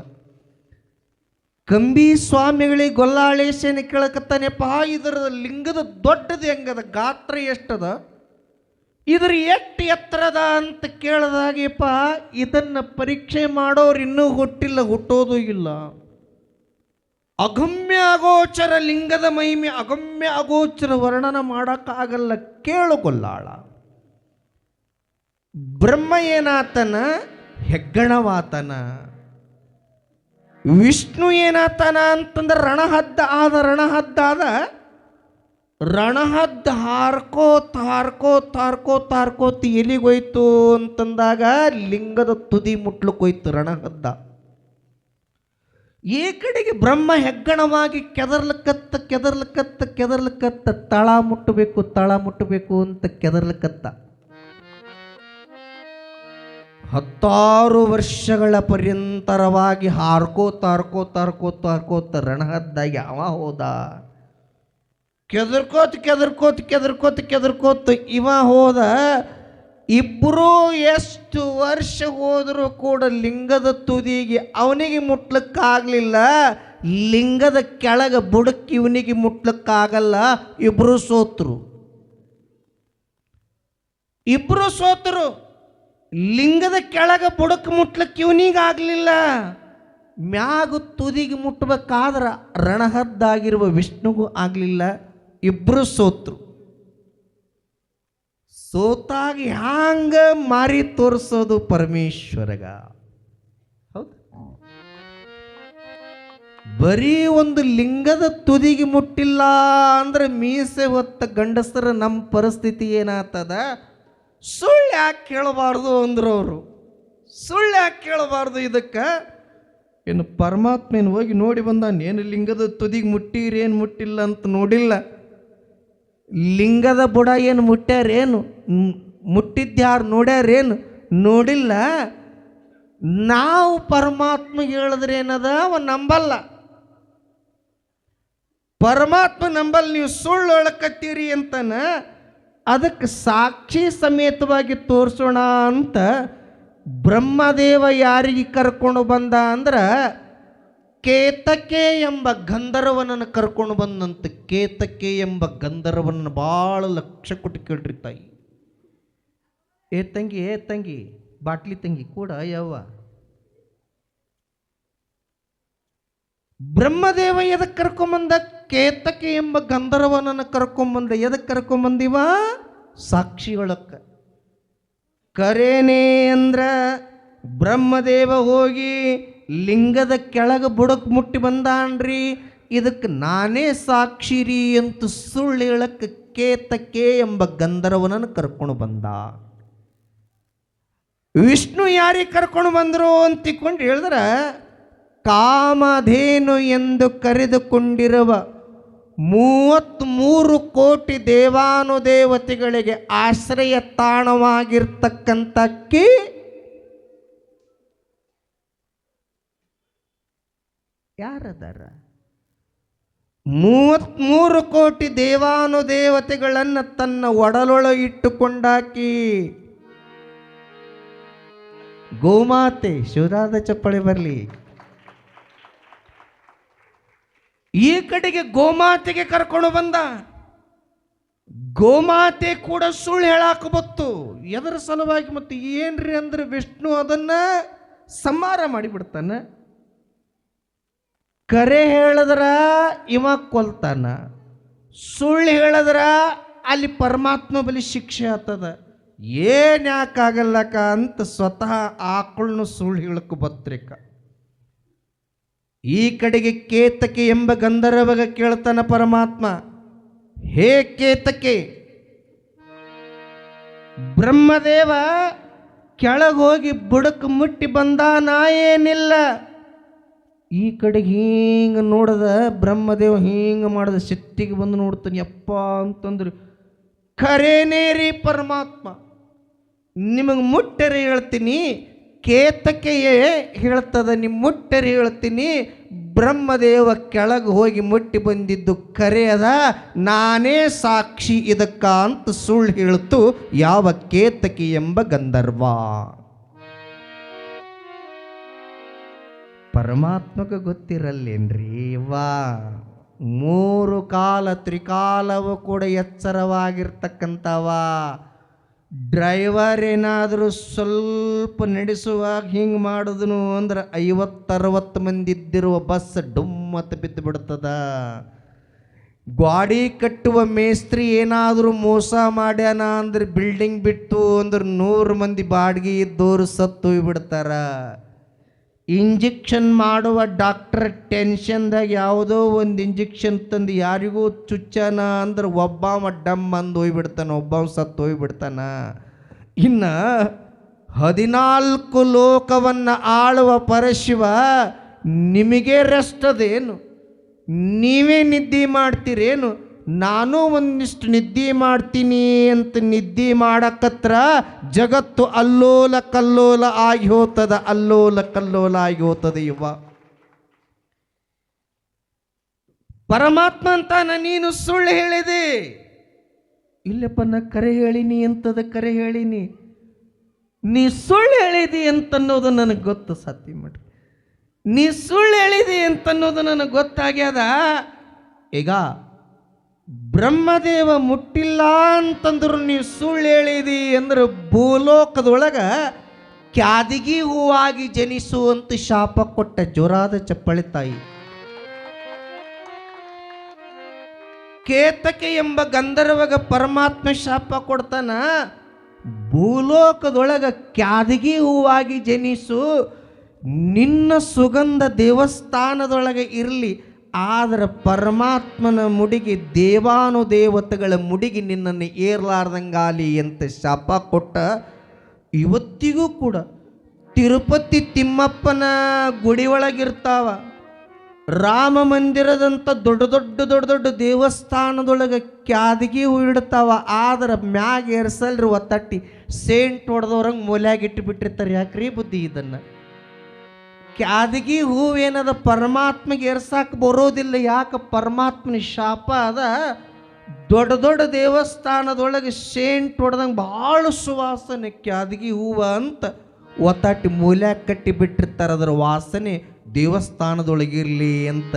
ಕಂಬಿ ಸ್ವಾಮಿಗಳಿಗೆ ಗೊಲ್ಲಾಳೇಶನ ಕೇಳಕತ್ತಾನೆಪ್ಪ, ಇದರ ಲಿಂಗದ ದೊಡ್ಡದು ಹೆಂಗದ, ಗಾತ್ರ ಎಷ್ಟದ, ಇದ್ರ ಎಷ್ಟು ಎತ್ತರದ ಅಂತ ಕೇಳಿದಾಗೆಪ್ಪ ಇದನ್ನು ಪರೀಕ್ಷೆ ಮಾಡೋರು ಇನ್ನೂ ಹುಟ್ಟಿಲ್ಲ, ಹುಟ್ಟೋದು ಇಲ್ಲ. ಅಗಮ್ಯ ಅಗೋಚರ ಲಿಂಗದ ಮಹಿಮೆ, ಅಗಮ್ಯ ಅಗೋಚರ ವರ್ಣನ ಮಾಡೋಕ್ಕಾಗಲ್ಲ. ಕೇಳು ಗೊಲ್ಲಾಳ. ಬ್ರಹ್ಮ ಏನಾತನ, ಹೆಗ್ಗಣವಾತನ. ವಿಷ್ಣು ಏನಾತನ ಅಂತಂದ್ರೆ ರಣಹದ್ದ ಆದ, ರಣಹದ್ದ ಆದ. ರಣಹದ್ದ ಹಾರ್ಕೋತ್ ಹಾರ್ಕೋತ್ ಹಾರ್ಕೋತ್ ಹಾರ್ಕೋತ್ ಎಲಿಗೋಯ್ತು ಅಂತಂದಾಗ ಲಿಂಗದ ತುದಿ ಮುಟ್ಲಕ್ಕೋಯ್ತು ರಣಹದ್ದ. ಈ ಕಡೆಗೆ ಬ್ರಹ್ಮ ಹೆಗ್ಗಣವಾಗಿ ಕೆದರ್ಲಕತ್ತ ಕೆದರ್ಲಕತ್ತ ಕೆದರ್ಲಕತ್ತ, ತಳ ಮುಟ್ಟಬೇಕು ತಳ ಮುಟ್ಟಬೇಕು ಅಂತ ಕೆದರ್ಲಕತ್ತ. 16 ವರ್ಷಗಳ ಪರ್ಯಂತರವಾಗಿ ಹಾರ್ಕೋತ ಹಾರ್ಕೋತ ಹಾರ್ಕೋತ ಹಾರ್ಕೋತ ರಣಹದ್ದಾಗಿ ಅವ ಹೋದ. ಕೆದರ್ಕೋತ ಕೆದರ್ಕೋತ ಕೆದರ್ಕೋತ ಕೆದರ್ಕೋತ ಇವ ಹೋದ. ಇಬ್ಬರೂ ಎಷ್ಟು ವರ್ಷ ಹೋದರೂ ಕೂಡ ಲಿಂಗದ ತುದಿಗೆ ಅವನಿಗೆ ಮುಟ್ಲಕ್ಕಾಗಲಿಲ್ಲ, ಲಿಂಗದ ಕೆಳಗೆ ಬುಡಕ್ಕೆ ಇವನಿಗೆ ಮುಟ್ಲಕ್ಕಾಗಲ್ಲ. ಇಬ್ಬರು ಸೋತರು, ಇಬ್ಬರು ಸೋತರು. ಲಿಂಗದ ಕೆಳಗೆ ಬುಡಕ್ಕೆ ಮುಟ್ಲಕ್ಕೆ ಇವನಿಗಾಗಲಿಲ್ಲ, ಮ್ಯಾಗ ತುದಿಗೆ ಮುಟ್ಟಬೇಕಾದ್ರೆ ರಣಹದ್ದಾಗಿರುವ ವಿಷ್ಣುಗೂ ಆಗಲಿಲ್ಲ. ಇಬ್ಬರು ಸೋತರು. ಸೋತಾಗ ಹ್ಯಾಂಗ ಮಾರಿ ತೋರಿಸೋದು ಪರಮೇಶ್ವರಗ? ಹೌದು, ಬರೀ ಒಂದು ಲಿಂಗದ ತುದಿಗೆ ಮುಟ್ಟಿಲ್ಲ ಅಂದ್ರೆ ಮೀಸೆ ಹೊತ್ತ ಗಂಡಸರ ನಮ್ಮ ಪರಿಸ್ಥಿತಿ ಏನಾಗ್ತದ? ಸುಳ್ಳು ಯಾಕೆ ಕೇಳಬಾರ್ದು ಅಂದ್ರು ಅವರು. ಸುಳ್ಳು ಯಾಕೆ ಕೇಳಬಾರ್ದು? ಇದಕ್ಕೆ ಏನು ಪರಮಾತ್ಮೇನು ಹೋಗಿ ನೋಡಿ ಬಂದಾನ? ಏನು ಲಿಂಗದ ತುದಿಗೆ ಮುಟ್ಟಿರಿ, ಏನು ಮುಟ್ಟಿಲ್ಲ ಅಂತ ನೋಡಿಲ್ಲ. ಲಿಂಗದ ಬುಡ ಏನು ಮುಟ್ಟ್ಯಾರೇನು, ಮುಟ್ಟಿದ್ಯಾರು ನೋಡ್ಯಾರೇನು? ನೋಡಿಲ್ಲ. ನಾವು ಪರಮಾತ್ಮ ಹೇಳಿದ್ರೆ ಏನದ ಅವ ನಂಬಲ್ಲ. ಪರಮಾತ್ಮ ನಂಬಲ್ಲ. ನೀವು ಸುಳ್ಳು ಹೇಳಕತ್ತೀರಿ ಅಂತಾನ ಅದಕ್ಕೆ ಸಾಕ್ಷಿ ಸಮೇತವಾಗಿ ತೋರಿಸೋಣ ಅಂತ ಬ್ರಹ್ಮದೇವ ಯಾರಿಗೆ ಕರ್ಕೊಂಡು ಬಂದ ಅಂದ್ರೆ ಕೇತಕೆ ಎಂಬ ಗಂಧರ್ವನನ್ನು ಕರ್ಕೊಂಡು ಬಂದಂತ. ಕೇತಕೆ ಎಂಬ ಗಂಧರ್ವನನ್ನು ಭಾಳ ಲಕ್ಷ ಕೊಟ್ಟು ಕೇಳ್ರಿ ತಾಯಿ. ಏ ತಂಗಿ ಬಾಟ್ಲಿ ತಂಗಿ ಕೂಡ ಯವ್ವ. ಬ್ರಹ್ಮದೇವ ಎದಕ್ಕೆ ಕರ್ಕೊಂಬಂದ? ಕೇತಕೆ ಎಂಬ ಗಂಧರ್ವನನ್ನು ಕರ್ಕೊಂಬಂದ. ಎದಕ್ಕೆ ಕರ್ಕೊಂಬಂದಿವ? ಸಾಕ್ಷಿಗಳಕ್ಕ. ಕರೇನೇ ಅಂದ್ರ ಬ್ರಹ್ಮದೇವ ಹೋಗಿ ಲಿಂಗದ ಕೆಳಗೆ ಬುಡಕ್ಕೆ ಮುಟ್ಟಿ ಬಂದಾನ್ರಿ, ಇದಕ್ಕೆ ನಾನೇ ಸಾಕ್ಷಿ ರೀ ಅಂತ ಸುಳ್ಳು ಹೇಳಕ್ಕೆ ಕೇತಕ್ಕೆ ಎಂಬ ಗಂಧರ್ವನನ್ನು ಕರ್ಕೊಂಡು ಬಂದ. ವಿಷ್ಣು ಯಾರಿಗೆ ಕರ್ಕೊಂಡು ಬಂದರು ಅಂತ ತಿಳ್ಕೊಂಡು ಹೇಳಿದ್ರೆ, ಕಾಮಧೇನು ಎಂದು ಕರೆದುಕೊಂಡಿರುವ 33 ಕೋಟಿ ದೇವಾನುದೇವತೆಗಳಿಗೆ ಆಶ್ರಯ ತಾಣವಾಗಿರ್ತಕ್ಕಂಥಕ್ಕೆ ಯಾರದಾರ? 33 ಕೋಟಿ ದೇವಾನುದೇವತೆಗಳನ್ನು ತನ್ನ ಒಡಲೊಳಗೆ ಇಟ್ಟುಕೊಂಡಾಕಿ ಗೋಮಾತೆ. ಶಿವರಾದ ಚಪ್ಪಳಿ ಬರಲಿ. ಈ ಕಡೆಗೆ ಗೋಮಾತೆಗೆ ಕರ್ಕೊಂಡು ಬಂದ. ಗೋಮಾತೆ ಕೂಡ ಸುಳ್ಳು ಹೇಳಾಕ ಬತ್ತು. ಎದರ ಸಲುವಾಗಿ? ಮತ್ತು ಏನ್ರಿ ಅಂದ್ರೆ ವಿಷ್ಣು ಅದನ್ನ ಸಂಹಾರ ಮಾಡಿಬಿಡ್ತಾನ. ಕರೆ ಹೇಳಿದ್ರ ಇವ ಕೊಲ್ತಾನ, ಸುಳ್ಳು ಹೇಳಿದ್ರ ಅಲ್ಲಿ ಪರಮಾತ್ಮ ಬಲಿ ಶಿಕ್ಷೆ ಆಗ್ತದ. ಏನ್ ಯಾಕಾಗಲ್ಲಕ ಅಂತ ಸ್ವತಃ ಆಕಳನ್ನು ಸುಳ್ಳು ಹೇಳಕ್ಕೆ ಬತ್ರಿಕ. ಈ ಕಡೆಗೆ ಕೇತಕೆ ಎಂಬ ಗಂಧರ್ವಗ ಕೇಳ್ತಾನ ಪರಮಾತ್ಮ, ಹೇ ಕೇತಕೆ, ಬ್ರಹ್ಮದೇವ ಕೆಳಗೋಗಿ ಬುಡಕ್ಕೆ ಮುಟ್ಟಿ ಬಂದ, ನಾ ಏನಿಲ್ಲ. ಈ ಕಡೆಗೆ ಹಿಂಗೆ ನೋಡದ ಬ್ರಹ್ಮದೇವ ಹಿಂಗೆ ಮಾಡದ ಸಿಟ್ಟಿಗೆ ಬಂದು ನೋಡ್ತಾನೆ. ಯಪ್ಪ ಅಂತಂದ್ರೆ ಖರೇನೇ ರೀ ಪರಮಾತ್ಮ, ನಿಮಗೆ ಮುಟ್ಟರೆ ಹೇಳ್ತೀನಿ, ಕೇತಕೆಯೇ ಹೇಳ್ತದ, ನಿಮ್ಮ ಮುಟ್ಟರೆ ಹೇಳ್ತೀನಿ, ಬ್ರಹ್ಮದೇವ ಕೆಳಗೆ ಹೋಗಿ ಮುಟ್ಟಿ ಬಂದಿದ್ದು ಖರೆ ಅದ, ನಾನೇ ಸಾಕ್ಷಿ ಇದಕ್ಕ ಅಂತ ಸುಳ್ಳು ಹೇಳ್ತು ಯಾವ ಕೇತಕಿ ಎಂಬ ಗಂಧರ್ವ. ಪರಮಾತ್ಮಕ್ಕೆ ಗೊತ್ತಿರಲ್ಲೇನ್ರಿ ವಾ. 3 ಕಾಲ ತ್ರಿಕಾಲವು ಕೂಡ ಎಚ್ಚರವಾಗಿರ್ತಕ್ಕಂಥವ. ಡ್ರೈವರ್ ಏನಾದರೂ ಸ್ವಲ್ಪ ನಡೆಸುವಾಗ ಹಿಂಗೆ ಮಾಡಿದನು ಅಂದ್ರೆ 50-60 ಮಂದಿ ಇದ್ದಿರುವ ಬಸ್ ಡುಮ್ಮತ್ತು ಬಿದ್ದು ಬಿಡ್ತದ. ಗಾಡಿ ಕಟ್ಟುವ ಮೇಸ್ತ್ರಿ ಏನಾದರೂ ಮೋಸ ಮಾಡ್ಯಾನ ಅಂದ್ರೆ ಬಿಲ್ಡಿಂಗ್ ಬಿಟ್ಟು ಅಂದ್ರೆ 100 ಮಂದಿ ಬಾಡಿಗೆ ಇದ್ದವರು ಸತ್ತು ಬಿಡ್ತಾರ. ಇಂಜೆಕ್ಷನ್ ಮಾಡುವ ಡಾಕ್ಟರ್ ಟೆನ್ಷನ್ದಾಗ ಯಾವುದೋ ಒಂದು ಇಂಜೆಕ್ಷನ್ ತಂದು ಯಾರಿಗೂ ಚುಚ್ಚನ ಅಂದ್ರೆ ಒಬ್ಬ ಡಮ್ ಅಂದು ಹೋಗ್ಬಿಡ್ತಾನ, ಒಬ್ಬ ಸತ್ತು ಹೋಗ್ಬಿಡ್ತಾನ. ಇನ್ನು 14 ಲೋಕವನ್ನು ಆಳುವ ಪರಶಿವ ನಿಮಗೆ ರೆಸ್ಟ್ ಅದೇನು? ನೀವೇ ನಿದ್ದೆ ಮಾಡ್ತೀರೇನು? ನಾನು ಒಂದಿಷ್ಟು ನಿದ್ದೆ ಮಾಡ್ತೀನಿ ಅಂತ ನಿದ್ದೆ ಮಾಡಕತ್ರ ಜಗತ್ತು ಅಲ್ಲೋಲ ಕಲ್ಲೋಲ ಆಗಿ ಹೋಗ್ತದ, ಅಲ್ಲೋಲ ಕಲ್ಲೋಲ ಆಗಿ ಹೋಗ್ತದೆ. ಇವ ಪರಮಾತ್ಮ ಅಂತಾನ, ನೀನು ಸುಳ್ಳು ಹೇಳಿದೆ. ಇಲ್ಲಪ್ಪ ನಾ ಕರೆ ಹೇಳಿನಿ ಅಂತದ, ಕರೆ ಹೇಳಿನಿ. ನೀ ಸುಳ್ಳು ಹೇಳಿದಿ ಅಂತನ್ನೋದು ನನಗೆ ಗೊತ್ತು. ಸತ್ಯ ಮಾಡಿ ನೀ ಸುಳ್ಳು ಹೇಳಿದಿ ಅಂತನ್ನೋದು ನನಗೆ ಗೊತ್ತಾಗ್ಯದ. ಈಗ ಬ್ರಹ್ಮದೇವ ಮುಟ್ಟಿಲ್ಲ ಅಂತಂದ್ರು ನೀವು ಸುಳ್ಳು ಹೇಳಿದಿ ಅಂದ್ರೆ ಭೂಲೋಕದೊಳಗ ಕ್ಯಾದಿಗಿ ಹೂವಾಗಿ ಜನಿಸುವಂತ ಶಾಪ ಕೊಟ್ಟ ಜೋರಾದ ಚಪ್ಪಳಿ ತಾಯಿ. ಕೇತಕೆ ಎಂಬ ಗಂಧರ್ವಗ ಪರಮಾತ್ಮ ಶಾಪ ಕೊಡ್ತಾನ, ಭೂಲೋಕದೊಳಗ ಕ್ಯಾದಿಗಿ ಹೂವಾಗಿ ಜನಿಸು, ನಿನ್ನ ಸುಗಂಧ ದೇವಸ್ಥಾನದೊಳಗೆ ಇರಲಿ, ಆದರೆ ಪರಮಾತ್ಮನ ಮುಡಿಗೆ ದೇವಾನುದೇವತೆಗಳ ಮುಡಿಗೆ ನಿನ್ನನ್ನು ಏರ್ಲಾರ್ದಂಗಾಲಿ ಅಂತ ಶಾಪ ಕೊಟ್ಟ. ಇವತ್ತಿಗೂ ಕೂಡ ತಿರುಪತಿ ತಿಮ್ಮಪ್ಪನ ಗುಡಿ ಒಳಗಿರ್ತಾವ, ರಾಮ ಮಂದಿರದಂಥ ದೊಡ್ಡ ದೊಡ್ಡ ದೇವಸ್ಥಾನದೊಳಗೆ ಕ್ಯಾದಗಿ ಹೂ ಇಡ್ತಾವ. ಆದ್ರೆ ಮ್ಯಾಗ ಏರ್ಸಲ್ರಿ ಒತ್ತಟ್ಟಿ ಸೇಂಟ್ ಹೊಡೆದವ್ರಂಗೆ ಮೂಲ್ಯಾಗಿಟ್ಟು ಬಿಟ್ಟಿರ್ತಾರೆ. ಯಾಕ್ರಿ ಬುದ್ಧಿ ಇದನ್ನು? ಕ್ಯಾದಗಿ ಹೂವೇನದ ಪರಮಾತ್ಮಗೆ ಏರ್ಸಾಕ ಬರೋದಿಲ್ಲ. ಯಾಕೆ? ಪರಮಾತ್ಮನ ಶಾಪ ಅದ. ದೊಡ್ಡ ದೇವಸ್ಥಾನದೊಳಗೆ ಸೇಂಟ್ ಹೊಡೆದಂಗೆ ಭಾಳ ಸುವಾಸನೆ ಕ್ಯಾದಗಿ ಹೂವ ಅಂತ ಒತ್ತಾಟಿ ಮೂಲ್ಯಾಗ ಕಟ್ಟಿ ಬಿಟ್ಟಿರ್ತಾರೆ. ಅದರ ವಾಸನೆ ದೇವಸ್ಥಾನದೊಳಗಿರಲಿ ಅಂತ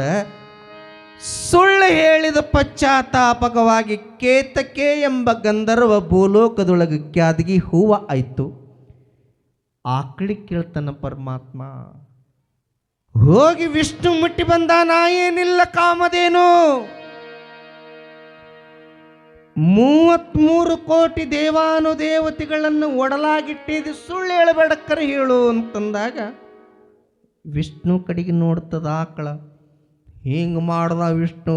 ಸುಳ್ಳು ಹೇಳಿದ ಪಶ್ಚಾತ್ತಾಪಕವಾಗಿ ಕೇತಕೆ ಎಂಬ ಗಂಧರ್ವ ಭೂಲೋಕದೊಳಗೆ ಕ್ಯಾದಗಿ ಹೂವ ಆಯಿತು. ಆಕಳಿ ಕೇಳ್ತಾನ ಪರಮಾತ್ಮ, ಹೋಗಿ ವಿಷ್ಣು ಮುಟ್ಟಿ ಬಂದ, ನಾ ಏನಿಲ್ಲ ಕಾಮಧೇನು. 33 ಕೋಟಿ ದೇವಾನುದೇವತೆಗಳನ್ನು ಒಡಲಾಗಿಟ್ಟಿದ್ದು, ಸುಳ್ಳು ಹೇಳಬೇಡಕ್ಕರೆ ಹೇಳು ಅಂತಂದಾಗ ವಿಷ್ಣು ಕಡೆಗೆ ನೋಡ್ತದ ಆಕಳ. ಹಿಂಗೆ ಮಾಡ್ದ ವಿಷ್ಣು,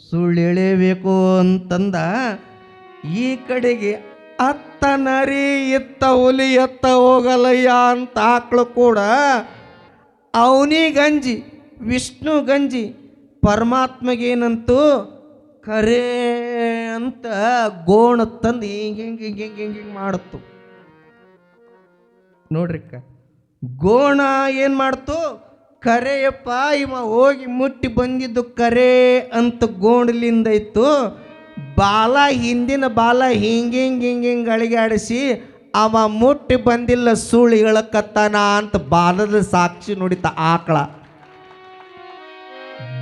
ಸುಳ್ಳು ಹೇಳೇಬೇಕು ಅಂತಂದ. ಈ ಕಡೆಗೆ ಅತ್ತ ನರಿ ಎತ್ತ ಹುಲಿ ಎತ್ತ ಹೋಗಲಯ್ಯ ಅಂತ ಆಕಳು ಕೂಡ ಅವನಿಗಂಜಿ ವಿಷ್ಣು ಗಂಜಿ ಪರಮಾತ್ಮಗೇನಂತೂ ಕರೆ ಅಂತ ಗೋಣ ತಂದು ಹಿಂಗೆ ಹಿಂಗೆ ಹಿಂಗೆ ಹಿಂಗೆ ಹಿಂಗೆ ಹಿಂಗೆ ಮಾಡುತ್ತು ನೋಡ್ರಿಕ್ಕ. ಗೋಣ ಏನು ಮಾಡ್ತು, ಕರೆಯಪ್ಪ ಇವ ಹೋಗಿ ಮುಟ್ಟಿ ಬಂದಿದ್ದು ಕರೆ ಅಂತ ಗೋಣಲಿಂದ ಇತ್ತು. ಬಾಲ ಹಿಂದಿನ ಬಾಲ ಹಿಂಗೆ ಹಿಂಗೆ ಹಿಂಗೆ ಹಿಂಗೆ ಅಳಿಗಾಡಿಸಿ ಅವ ಮುಟ್ಟಿ ಬಂದಿಲ್ಲ ಸುಳ್ಳು ಹೇಳಕತ್ತಾನ ಅಂತ ಬಾಲದ ಸಾಕ್ಷಿ ನೋಡಿತ ಆಕಳ.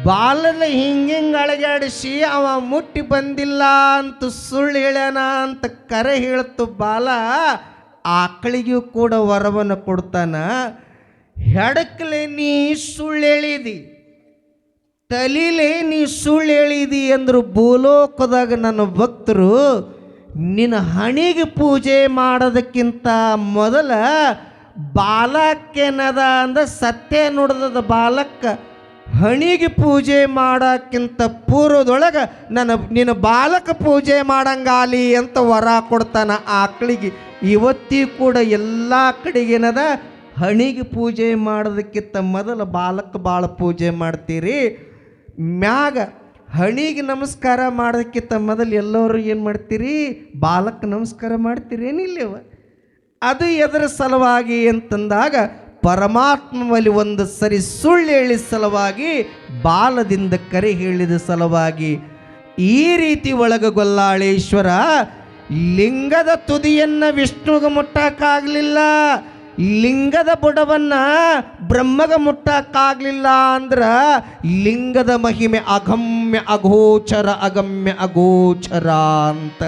ಬಾಲದ ಹಿಂಗೆ ಹಿಂಗೆ ಅಳಗಾಡಿಸಿ ಅವ ಮುಟ್ಟಿ ಬಂದಿಲ್ಲ ಅಂತ ಸುಳ್ಳು ಹೇಳ್ಯಾನ ಅಂತ ಕರೆ ಹೇಳ್ತು ಬಾಲ. ಆಕಳಿಗೂ ಕೂಡ ವರವನ್ನು ಕೊಡ್ತಾನ. ಹೆಡಕ್ಲೆ ನೀ ಸುಳ್ಳು ಹೇಳಿದಿ, ತಲೀಲೆ ನೀ ಸುಳ್ಳು ಹೇಳಿದಿ ಅಂದ್ರು ಭೂಲೋಕದಾಗ ನನ್ನ ಭಕ್ತರು ನಿನ್ನ ಹಣಿಗೆ ಪೂಜೆ ಮಾಡೋದಕ್ಕಿಂತ ಮೊದಲ ಬಾಲಕ್ಕೇನದ ಅಂದ ಸತ್ಯ ನುಡ್ದದ ಬಾಲಕ್ಕ ಹಣಿಗೆ ಪೂಜೆ ಮಾಡೋಕ್ಕಿಂತ ಪೂರ್ವದೊಳಗೆ ನಿನ್ನ ಬಾಲಕ ಪೂಜೆ ಮಾಡಂಗಾಲಿ ಅಂತ ವರ ಕೊಡ್ತಾನ ಆಕಳಿಗೆ. ಇವತ್ತಿ ಕೂಡ ಎಲ್ಲ ಕಡೆಗೇನದ ಹಣಿಗೆ ಪೂಜೆ ಮಾಡೋದಕ್ಕಿಂತ ಮೊದಲ ಬಾಲಕ ಬಾಳ ಪೂಜೆ ಮಾಡ್ತೀರಿ. ಮ್ಯಾಗ ಹಣಿಗೆ ನಮಸ್ಕಾರ ಮಾಡೋದಕ್ಕಿಂತ ಮೊದಲು ಎಲ್ಲರೂ ಏನು ಮಾಡ್ತೀರಿ, ಬಾಲಕ ನಮಸ್ಕಾರ ಮಾಡ್ತೀರಿ ಏನಿಲ್ಲವ. ಅದು ಎದರ ಸಲುವಾಗಿ ಅಂತಂದಾಗ ಪರಮಾತ್ಮನಲ್ಲಿ ಒಂದು ಸರಿ ಸುಳ್ಳು ಹೇಳಿದ ಸಲುವಾಗಿ, ಬಾಲದಿಂದ ಕರೆ ಹೇಳಿದ ಸಲುವಾಗಿ. ಈ ರೀತಿ ಒಳಗ ಗೊಲ್ಲಾಳೇಶ್ವರ ಲಿಂಗದ ತುದಿಯನ್ನು ವಿಷ್ಣುಗೆ ಮುಟ್ಟಕ್ಕಾಗಲಿಲ್ಲ, ಲಿಂಗದ ಬುಡವನ್ನ ಬ್ರಹ್ಮಗ ಮುಟ್ಟಕ್ಕಾಗಲಿಲ್ಲ ಅಂದ್ರೆ ಲಿಂಗದ ಮಹಿಮೆ ಅಗಮ್ಯ ಅಗೋಚರ ಅಗಮ್ಯ ಅಗೋಚರ ಅಂತ.